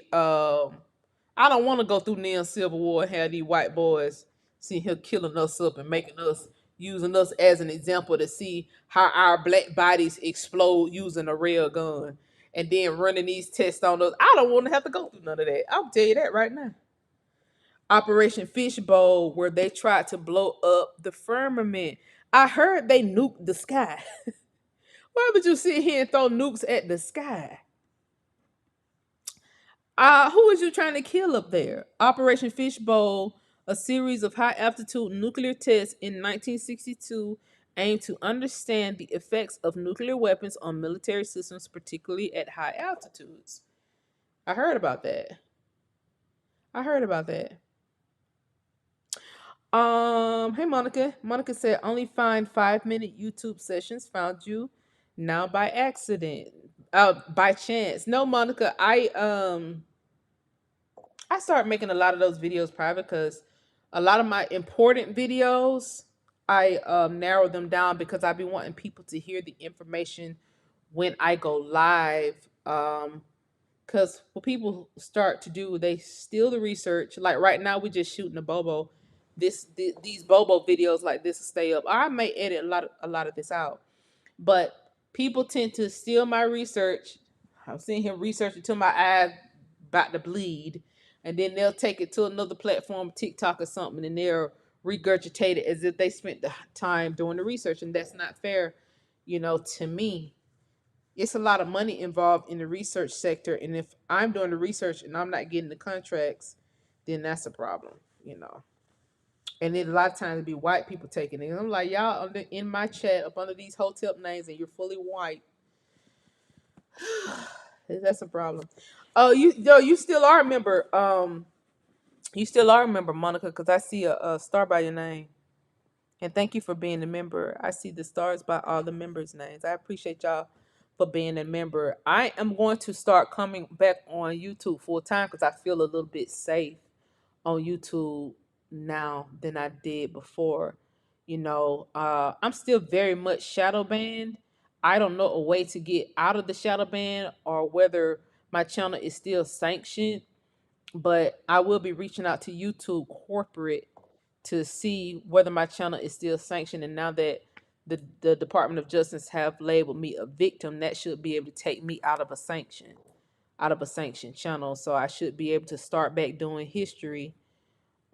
A: I don't want to go through Neil Civil War and have these white boys see him killing us up and making us using us as an example to see how our black bodies explode using a real gun and then running these tests on us. I don't want to have to go through none of that. I'll tell you that right now. Operation Fishbowl, where they tried to blow up the firmament. I heard they nuked the sky. Why would you sit here and throw nukes at the sky? Who was you trying to kill up there? Operation Fishbowl, a series of high altitude nuclear tests in 1962, aimed to understand the effects of nuclear weapons on military systems, particularly at high altitudes. I heard about that. I heard about that. Hey Monica. Monica said only find 5-minute YouTube sessions. Found you now by accident. By chance. No, Monica. I started making a lot of those videos private because a lot of my important videos I narrow them down because I've been wanting people to hear the information when I go live. Because what people start to do, they steal the research. Like right now, we're just shooting a Bobo. These Bobo videos like this stay up. I may edit a lot of this out, but people tend to steal my research. I'm sitting here researching till my eyes about to bleed, and then they'll take it to another platform, TikTok or something, and they'll regurgitate it as if they spent the time doing the research, and that's not fair, to me. It's a lot of money involved in the research sector, and if I'm doing the research and I'm not getting the contracts, then that's a problem, you know. And then a lot of times it be white people taking it. And I'm like, y'all in my chat up under these hotel names, and you're fully white. That's a problem. Oh, you still are a member. You still are a member, Monica, because I see a star by your name. And thank you for being a member. I see the stars by all the members' names. I appreciate y'all for being a member. I am going to start coming back on YouTube full time because I feel a little bit safe on YouTube now than I did before. I'm still very much shadow banned. I don't know a way to get out of the shadow ban or whether my channel is still sanctioned, but I will be reaching out to YouTube corporate to see whether my channel is still sanctioned. And now that the Department of Justice have labeled me a victim, that should be able to take me out of a sanctioned channel. So I should be able to start back doing history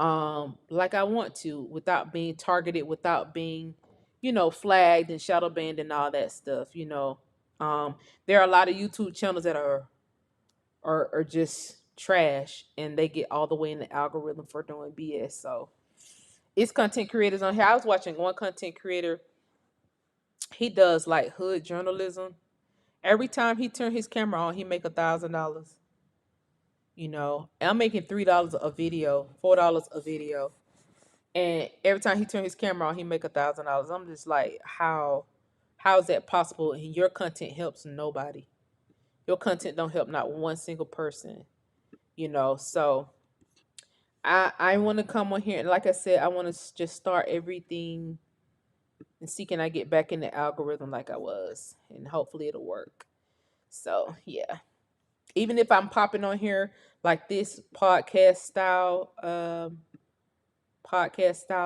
A: like I want to without being targeted, without being, flagged and shadow banned and all that stuff. There are a lot of YouTube channels that are just trash and they get all the way in the algorithm for doing BS. So it's content creators on here. I was watching one content creator. He does like hood journalism. Every time he turn his camera on, he make $1,000. And I'm making $3 a video, $4 a video, and every time he turn his camera on, he make $1,000. I'm just like, how is that possible? And your content helps nobody. Your content don't help not one single person. So I want to come on here and like I said, I want to just start everything and see can I get back in the algorithm like I was, and hopefully it'll work. So yeah, even if I'm popping on here like this podcast style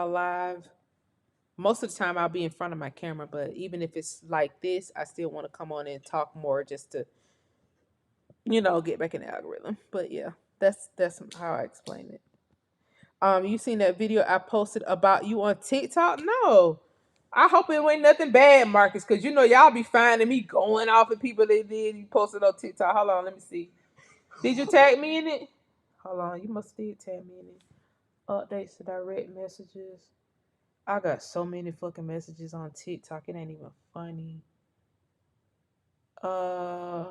A: live, most of the time I'll be in front of my camera. But even if it's like this, I still want to come on and talk more just to get back in the algorithm. But yeah, that's how I explain it. You seen that video I posted about you on TikTok? No. I hope it ain't nothing bad, Marcus, because y'all be finding me going off of people they did. You posted on TikTok. Hold on, let me see. Did you tag me in it? Hold on, you must did tag me in it. Updates to direct messages. I got so many fucking messages on TikTok. It ain't even funny. Uh,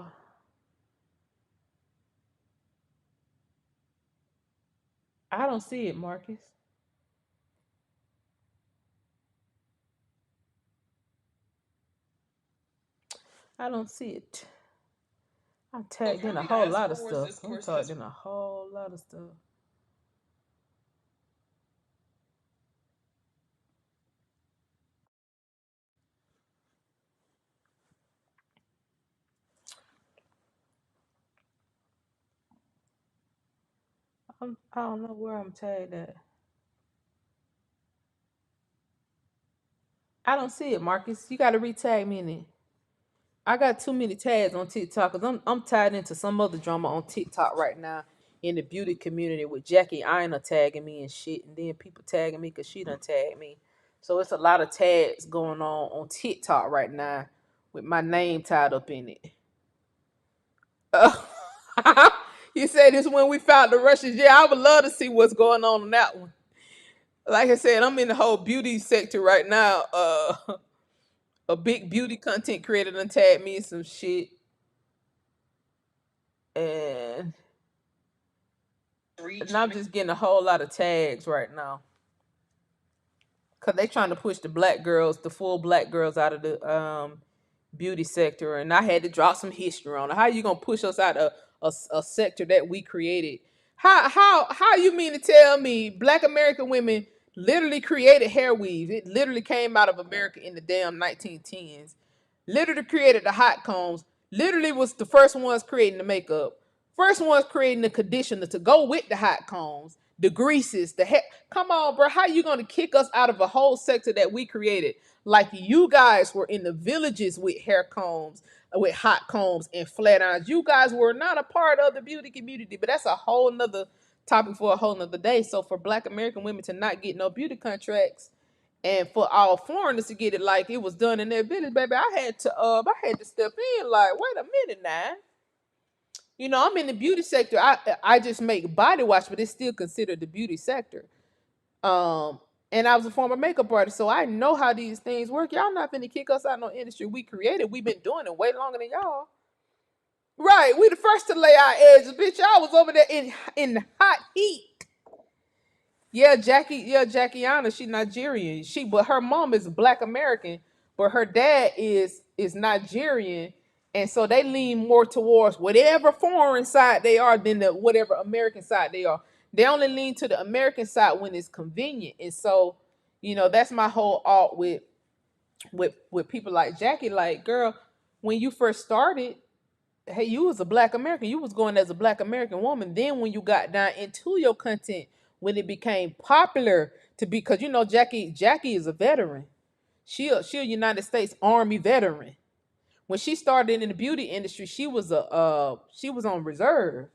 A: I don't see it, Marcus. I don't see it. I'm tagged in a whole lot of stuff. I'm tagged in a whole lot of stuff. I don't know where I'm tagged at. I don't see it, Marcus. You got to retag me in it. I got too many tags on TikTok because I'm tied into some other drama on TikTok right now in the beauty community with Jackie Aina tagging me and shit, and then people tagging me because she done tagged me. So it's a lot of tags going on TikTok right now with my name tied up in it. Uh, you said this when we found the Russians. Yeah, I would love to see what's going on that one. Like I said, I'm in the whole beauty sector right now. A big beauty content creator done tagged me in some shit, and I'm just getting a whole lot of tags right now because they trying to push the black girls, the full black girls, out of the beauty sector, and I had to drop some history on it. How you gonna push us out of a sector that we created? How you mean to tell me black American women literally created hair weave? It literally came out of America in the damn 1910s. Literally created the hot combs. Literally was the first ones creating the makeup. First ones creating the conditioner to go with the hot combs, the greases, the hair. Come on, bro. How you gonna kick us out of a whole sector that we created? Like you guys were in the villages with hair combs, with hot combs and flat irons. You guys were not a part of the beauty community, but that's a whole nother topic for a whole nother day. So for Black American women to not get no beauty contracts, and for all foreigners to get it like it was done in their village, baby, I had to step in. Like, wait a minute now. I'm in the beauty sector. I just make body wash, but it's still considered the beauty sector. Um, and I was a former makeup artist, so I know how these things work. Y'all not finna kick us out no industry we created. We've been doing it way longer than y'all. Right, we the first to lay our edges, bitch. Y'all was over there in hot heat. Jackiana, she Nigerian. But her mom is Black American, but her dad is Nigerian, and so they lean more towards whatever foreign side they are than the whatever American side they are. They only lean to the American side when it's convenient, and so that's my whole alt with people like Jackie. Like, girl, when you first started, hey, you was a Black American. You was going as a Black American woman. Then when you got down into your content, when it became popular to be, because Jackie is a veteran. She a United States Army veteran. When she started in the beauty industry, she was on reserve.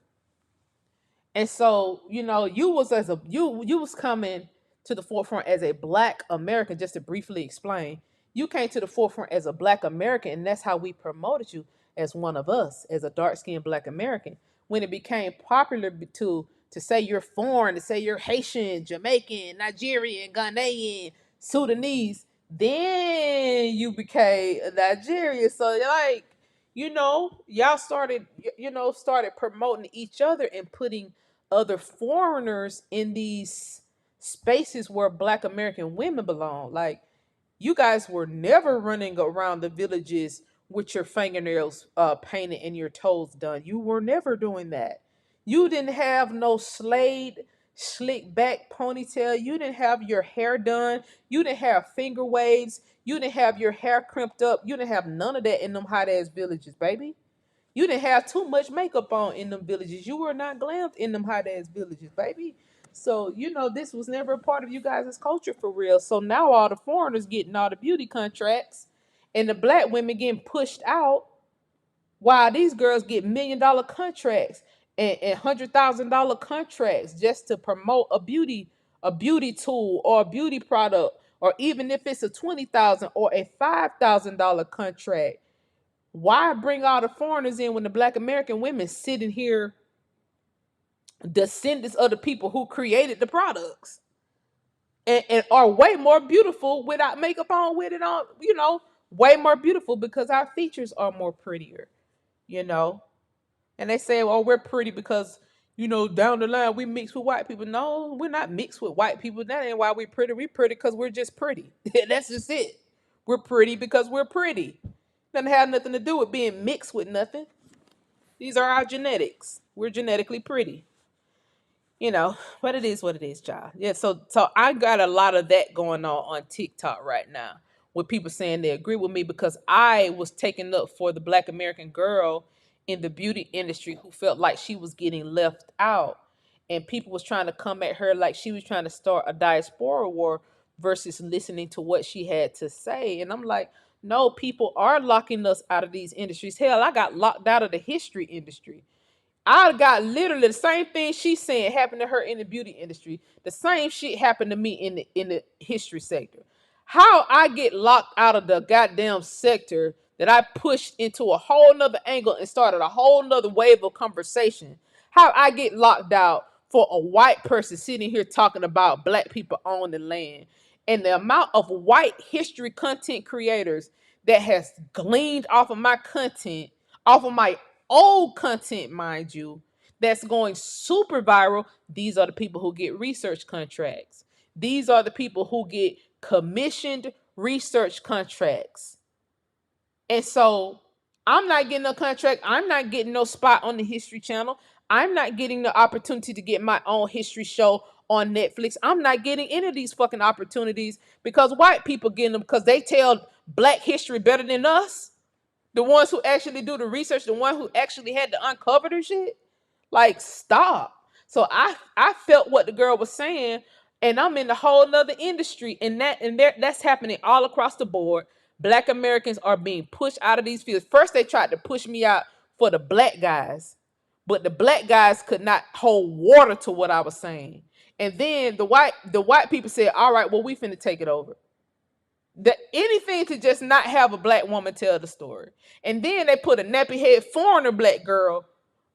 A: And so, you was as a you was coming to the forefront as a Black American. Just to briefly explain, you came to the forefront as a Black American, and that's how we promoted you as one of us, as a dark skinned Black American. When it became popular to say you're foreign, to say you're Haitian, Jamaican, Nigerian, Ghanaian, Sudanese, then you became Nigerian. So like, y'all started promoting each other and putting other foreigners in these spaces where Black American women belong. Like, you guys were never running around the villages with your fingernails painted and your toes done. You were never doing that. You didn't have no slick back ponytail. You didn't have your hair done. You didn't have finger waves. You didn't have your hair crimped up. You didn't have none of that in them hot ass villages, baby. You didn't have too much makeup on in them villages. You were not glammed in them hot ass villages, baby. So, this was never a part of you guys' culture for real. So now all the foreigners getting all the beauty contracts and the Black women getting pushed out while these girls get $1 million contracts and $100,000 contracts just to promote a beauty tool or a beauty product, or even if it's a 20,000 or a $5,000 contract. Why bring all the foreigners in when the Black American women sitting here, descendants of the people who created the products, and are way more beautiful without makeup on, with it on, way more beautiful because our features are more prettier, you know. And they say, "Oh, we're pretty because down the line we mix with white people." No, we're not mixed with white people. That ain't why we're pretty. We're pretty because we're just pretty. That's just it. We're pretty because we're pretty. Doesn't have nothing to do with being mixed with nothing. These are our genetics. We're genetically pretty. But it is what it is, child. Yeah, so I got a lot of that going on TikTok right now, with people saying they agree with me because I was taking up for the Black American girl in the beauty industry who felt like she was getting left out, and people was trying to come at her like she was trying to start a diaspora war versus listening to what she had to say. And I'm like, no, people are locking us out of these industries. Hell, I got locked out of the history industry. I got literally the same thing she's saying happened to her in the beauty industry. The same shit happened to me in the history sector. How I get locked out of the goddamn sector that I pushed into a whole nother angle and started a whole nother wave of conversation. How I get locked out for a white person sitting here talking about Black people on the land. And the amount of white history content creators that has gleaned off of my content, off of my old content, mind you, that's going super viral. These are the people who get research contracts. These are the people who get commissioned research contracts. And so I'm not getting a contract. I'm not getting no spot on the History Channel. I'm not getting the opportunity to get my own history show on Netflix. I'm not getting any of these fucking opportunities because white people getting them because they tell Black history better than us. The ones who actually do the research, the one who actually had to uncover the shit. Like, stop. So I felt what the girl was saying, and I'm in a whole nother industry, and that's happening all across the board. Black Americans are being pushed out of these fields. First, they tried to push me out for the Black guys, but the black guys could not hold water to what I was saying. And then the white people said, "All right, well, we finna take it over." Anything to just not have a black woman tell the story. And then they put a nappy head foreigner black girl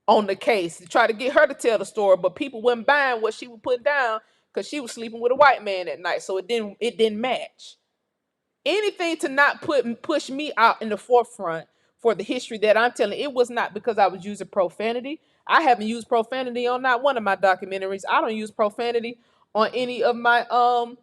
A: on the case to try to get her to tell the story, but people wasn't buying what she was putting down because she was sleeping with a white man at night, so it didn't match. Anything to not push me out in the forefront for the history that I'm telling. It was not because I was using profanity. I haven't used profanity on not one of my documentaries. I don't use profanity on any of my on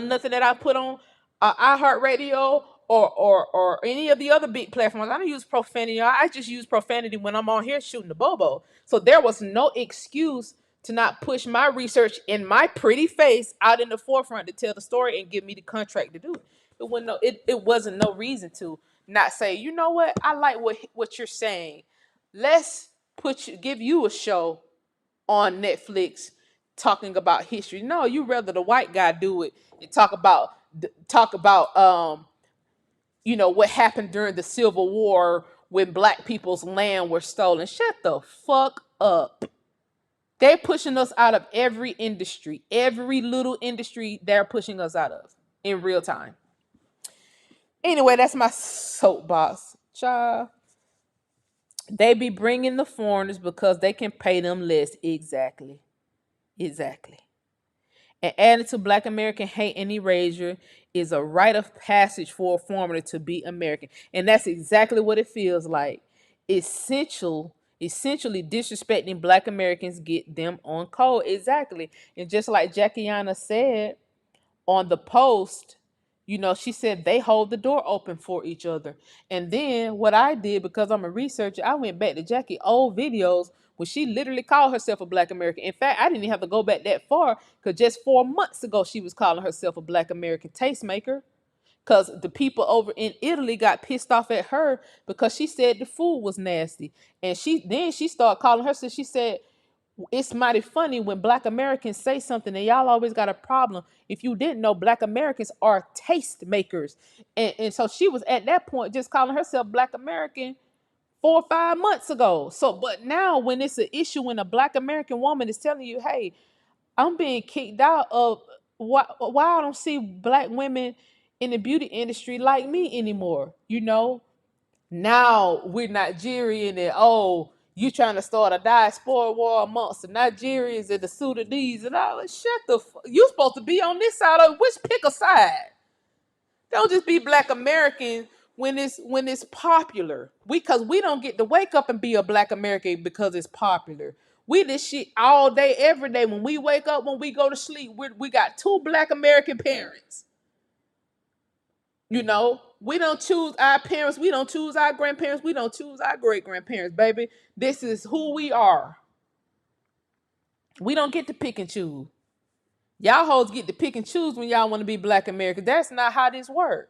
A: nothing that I put on iHeartRadio or any of the other big platforms. I don't use profanity. I just use profanity when I'm on here shooting the bobo. So there was no excuse to not push my research in my pretty face out in the forefront to tell the story and give me the contract to do it. It wasn't no reason to not say, you know what, I like what you're saying. Let's give you a show on Netflix talking about history. No, you rather the white guy do it and talk about what happened during the Civil War when black people's land were stolen. Shut the fuck up. They're pushing us out of every industry, every little industry they're pushing us out of in real time. Anyway, that's my soapbox. Child, they be bringing the foreigners because they can pay them less. Exactly. Exactly. And added to Black American hate and erasure is a rite of passage for a foreigner to be American. And that's exactly what it feels like. Essentially disrespecting Black Americans get them on code. Exactly. And just like Jackiana said, on the post, she said they hold the door open for each other. And then what I did, because I'm a researcher, I went back to Jackie old videos where she literally called herself a Black American. In fact, I didn't even have to go back that far because just 4 months ago she was calling herself a Black American tastemaker. Because the people over in Italy got pissed off at her because she said the food was nasty. And she started calling herself, she said, it's mighty funny when Black Americans say something and y'all always got a problem. If you didn't know, Black Americans are taste makers. And so she was at that point just calling herself Black American 4 or 5 months ago. So, but now when it's an issue when a Black American woman is telling you, hey, I'm being kicked out of why I don't see Black women in the beauty industry like me anymore, now we're Nigerian and you trying to start a diaspora war amongst the Nigerians and the Sudanese and all. Shut the you supposed to be on this side of which pick a side. Don't just be Black American when it's popular. We don't get to wake up and be a Black American because it's popular. We this shit all day, every day. When we wake up, when we go to sleep, we got two Black American parents. We don't choose our parents. We don't choose our grandparents. We don't choose our great grandparents, baby. This is who we are. We don't get to pick and choose. Y'all hoes get to pick and choose when y'all want to be Black Americans. That's not how this works.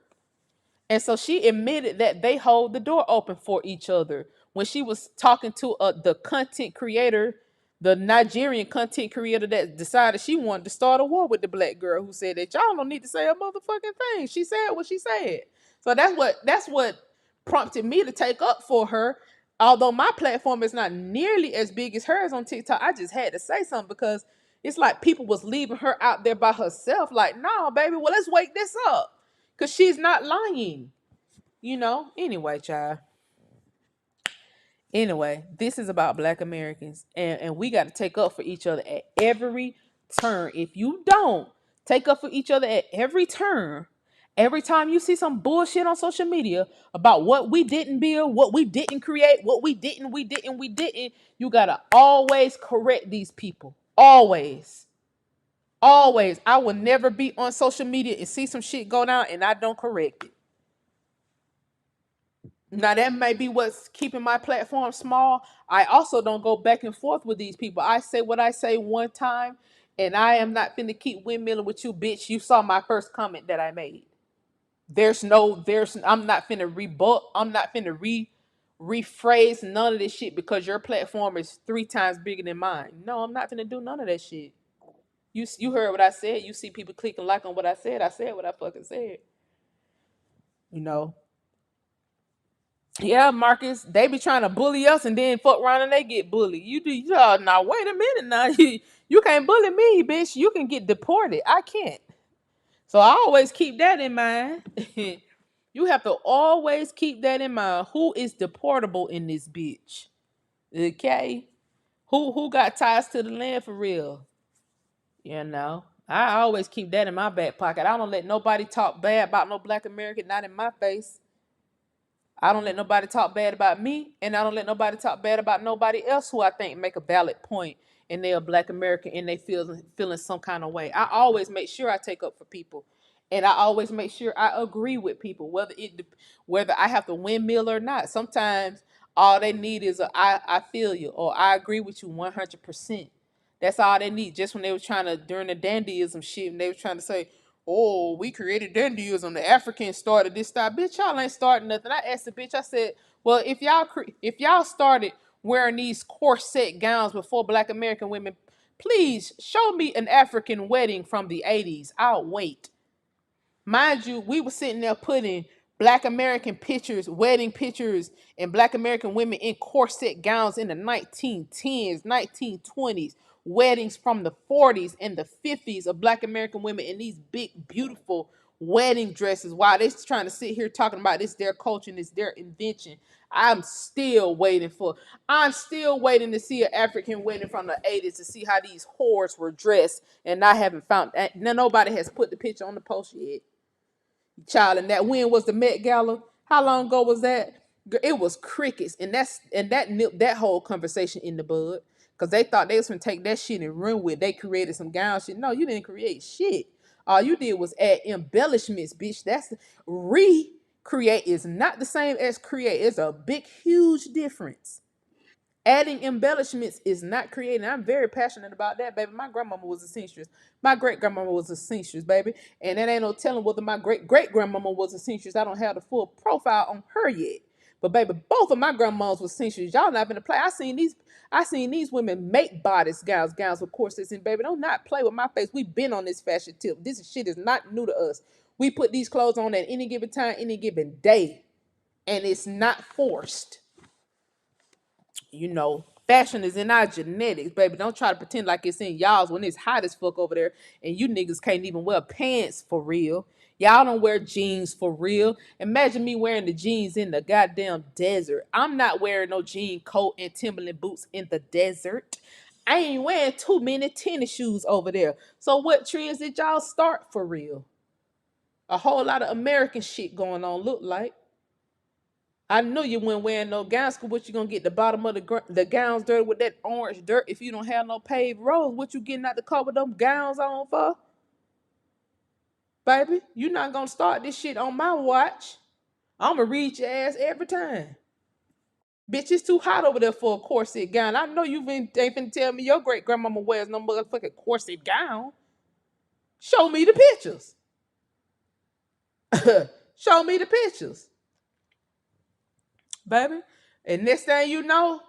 A: And so she admitted that they hold the door open for each other. When she was talking to the content creator, the Nigerian content creator that decided she wanted to start a war with the black girl who said that y'all don't need to say a motherfucking thing. She said what she said. So that's what prompted me to take up for her. Although my platform is not nearly as big as hers on TikTok, I just had to say something because it's like people was leaving her out there by herself. Like, no, baby, well, let's wake this up. Because she's not lying. Anyway, child. Anyway, this is about Black Americans. And we got to take up for each other at every turn. If you don't take up for each other at every turn, every time you see some bullshit on social media about what we didn't build, what we didn't create, what we didn't, you got to always correct these people. Always. Always. I will never be on social media and see some shit go down and I don't correct it. Now that may be what's keeping my platform small. I also don't go back and forth with these people. I say what I say one time, and I am not finna keep windmilling with you, bitch. You saw my first comment that I made. I'm not finna rebut. I'm not finna rephrase none of this shit because your platform is 3 times bigger than mine. No, I'm not finna do none of that shit. You heard what I said. You see people clicking like on what I said. I said what I fucking said. You know. Yeah, Marcus, they be trying to bully us and then fuck around and they get bullied. You do, now wait a minute now. You can't bully me, bitch. You can get deported. I can't. So I always keep that in mind. You have to always keep that in mind. Who is deportable in this bitch? Okay? Who got ties to the land for real? You know? I always keep that in my back pocket. I don't let nobody talk bad about no black American, not in my face. I don't let nobody talk bad about me, and I don't let nobody talk bad about nobody else who I think make a valid point and they're a black American and they feeling some kind of way. I always make sure I take up for people, and I always make sure I agree with people, whether I have to windmill or not. Sometimes all they need is I feel you or I agree with you 100%. That's all they need. Just when they were trying to during the dandyism shit, and they were trying to say, "Oh, we created dandyism. The Africans started this style." Bitch, y'all ain't starting nothing. I asked the bitch. I said, "Well, if y'all started wearing these corset gowns before Black American women, please show me an African wedding from the '80s. I'll wait." Mind you, we were sitting there putting black American pictures, wedding pictures, and black American women in corset gowns in the 1910s, 1920s, weddings from the 40s and the 50s of black American women in these big, beautiful wedding dresses while they're trying to sit here talking about this their culture and this their invention. I'm still waiting to see an African wedding from the 80s to see how these whores were dressed, and I haven't found nobody has put the picture on the post yet. Child, and that when was the Met Gala? How long ago was that? It was crickets, and that nipped that whole conversation in the bud because they thought they was gonna take that shit and run with. It. They created some gown shit. No, you didn't create shit. All you did was add embellishments, bitch. That's recreate is not the same as create. It's a big, huge difference. Adding embellishments is not creating. I'm very passionate about that, baby. My grandmama was a seamstress. My great grandmama was a seamstress, baby. And that ain't no telling whether my great great grandmama was a seamstress. I don't have the full profile on her yet. But baby, both of my grandmas was seamstress. Y'all not gonna play. I seen these women make bodice gowns with corsets. And baby, don't not play with my face. We've been on this fashion tip. This shit is not new to us. We put these clothes on at any given time, any given day. And it's not forced. Fashion is in our genetics, baby. Don't try to pretend like it's in y'all's when it's hot as fuck over there and you niggas can't even wear pants for real. Y'all don't wear jeans for real. Imagine me wearing the jeans in the goddamn desert. I'm not wearing no jean coat and Timberland boots in the desert. I ain't wearing too many tennis shoes over there. So what trends did y'all start for real? A whole lot of American shit going on, look like. I knew you weren't wearing no gowns. Cause what you gonna get the bottom of the gowns dirty with that orange dirt if you don't have no paved roads? What you getting out the car with them gowns on for, baby? You not gonna start this shit on my watch. I'ma read your ass every time. Bitch, it's too hot over there for a corset gown. I know you ain't finna tell me your great grandmama wears no motherfucking corset gown. Show me the pictures. Show me the pictures, baby. And next thing you know,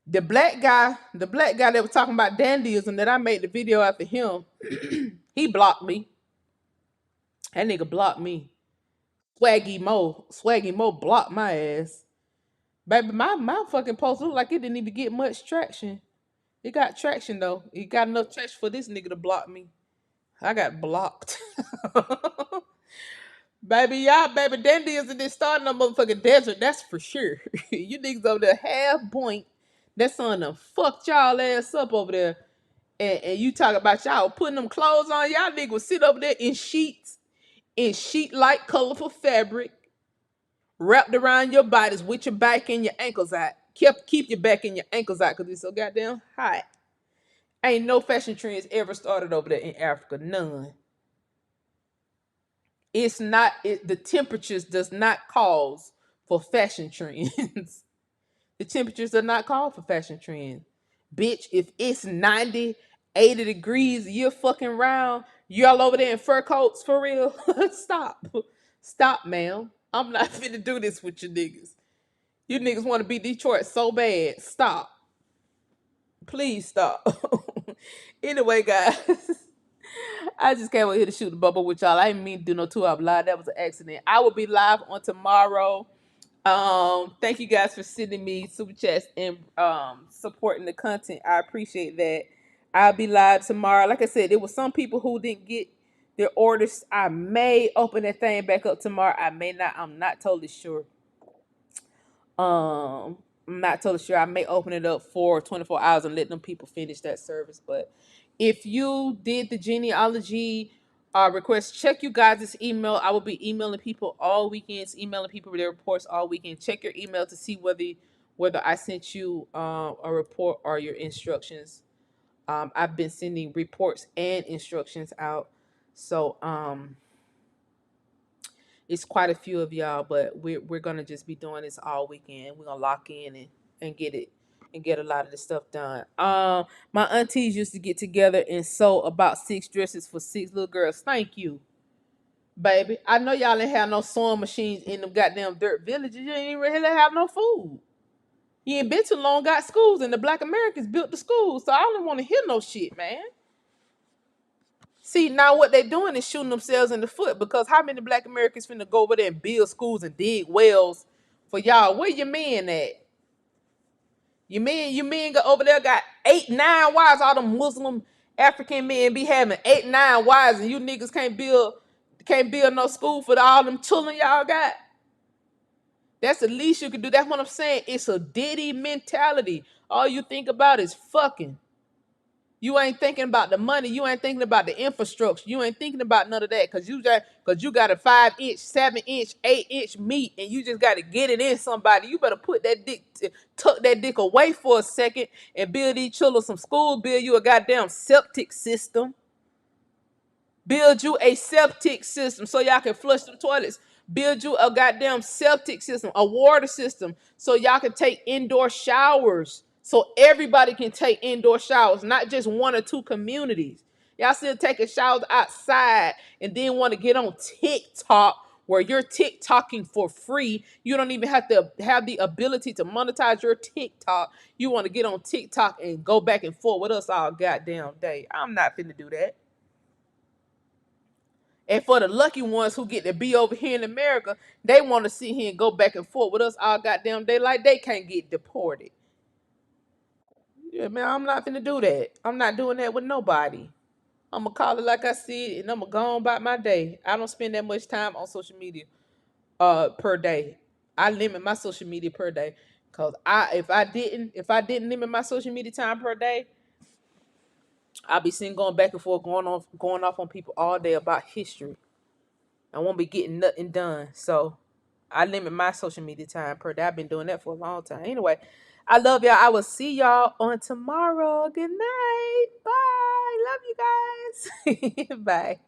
A: the black guy that was talking about dandyism that I made the video after him, he blocked me. That nigga blocked me. Swaggy Mo blocked my ass. Baby, my fucking post looked like it didn't even get much traction. It got traction though. It got enough traction for this nigga to block me. I got blocked. Baby, y'all, baby, dandyism didn't start in no motherfucking desert. That's for sure. You niggas over there half point. That son done fucked y'all ass up over there. And you talk about y'all putting them clothes on, y'all niggas sit over there in sheets, in sheet-like colorful fabric, wrapped around your bodies with your back and your ankles out. Keep your back and your ankles out because it's so goddamn hot. Ain't no fashion trends ever started over there in Africa. None. It's not the temperatures does not cause for fashion trends. The temperatures do not call for fashion trends. Bitch, if it's 90, 80 degrees year fucking round, y'all over there in fur coats for real? Stop. Stop, ma'am. I'm not finna do this with you niggas. You niggas want to be Detroit so bad. Stop. Please stop. Anyway, guys. I just can't wait here to shoot the bubble with y'all. I didn't mean to do no 2 hour live. That was an accident. I will be live on tomorrow. Thank you guys for sending me super chats and supporting the content. I appreciate that. I'll be live tomorrow. Like I said, there was some people who didn't get their orders. I may open that thing back up tomorrow. I may not. I'm not totally sure. Um, I'm not totally sure. I may open it up for 24 hours and let them people finish that service. But if you did the genealogy request, check you guys' email. I will be emailing people all weekends, emailing people their reports all weekend. Check your email to see whether I sent you a report or your instructions. I've been sending reports and instructions out. So it's quite a few of y'all, but we're gonna just be doing this all weekend. We're gonna lock in and get it and get a lot of the stuff done. My aunties used to get together and sew about 6 dresses for 6 little girls. Thank you, baby. I know y'all ain't have no sewing machines in them goddamn dirt villages. You ain't really have no food. You ain't been too long, got schools, and the black Americans built the schools. So I don't want to hear no shit, man. See, now what they're doing is shooting themselves in the foot because how many black Americans finna go over there and build schools and dig wells for y'all? Where your men at? Your men go over there got 8, 9 wives. All them Muslim African men be having 8, 9 wives, and you niggas can't build no school for all them children y'all got. That's the least you can do. That's what I'm saying. It's a Diddy mentality. All you think about is fucking. You ain't thinking about the money. You ain't thinking about the infrastructure. You ain't thinking about none of that because you got a 5 inch, 7 inch, 8 inch meat, and you just got to get it in somebody. You better tuck that dick away for a second and build these children some school. Build you a goddamn septic system. Build you a septic system so y'all can flush the toilets. Build you a goddamn septic system, a water system, so y'all can take indoor showers. So everybody can take indoor showers, not just 1 or 2 communities. Y'all still taking showers outside and then want to get on TikTok where you're TikToking for free. You don't even have to have the ability to monetize your TikTok. You want to get on TikTok and go back and forth with us all goddamn day. I'm not finna do that. And for the lucky ones who get to be over here in America, they want to sit here and go back and forth with us all goddamn day like they can't get deported. Yeah, man, I'm not finna do that. I'm not doing that with nobody. I'm gonna call it like I see it, and I'm gonna go on about my day. I don't spend that much time on social media per day. I limit my social media per day. Cause if I didn't limit my social media time per day, I'll be sitting going back and forth, going off on people all day about history. I won't be getting nothing done. So I limit my social media time per day. I've been doing that for a long time. Anyway, I love y'all. I will see y'all on tomorrow. Good night. Bye. Love you guys. Bye.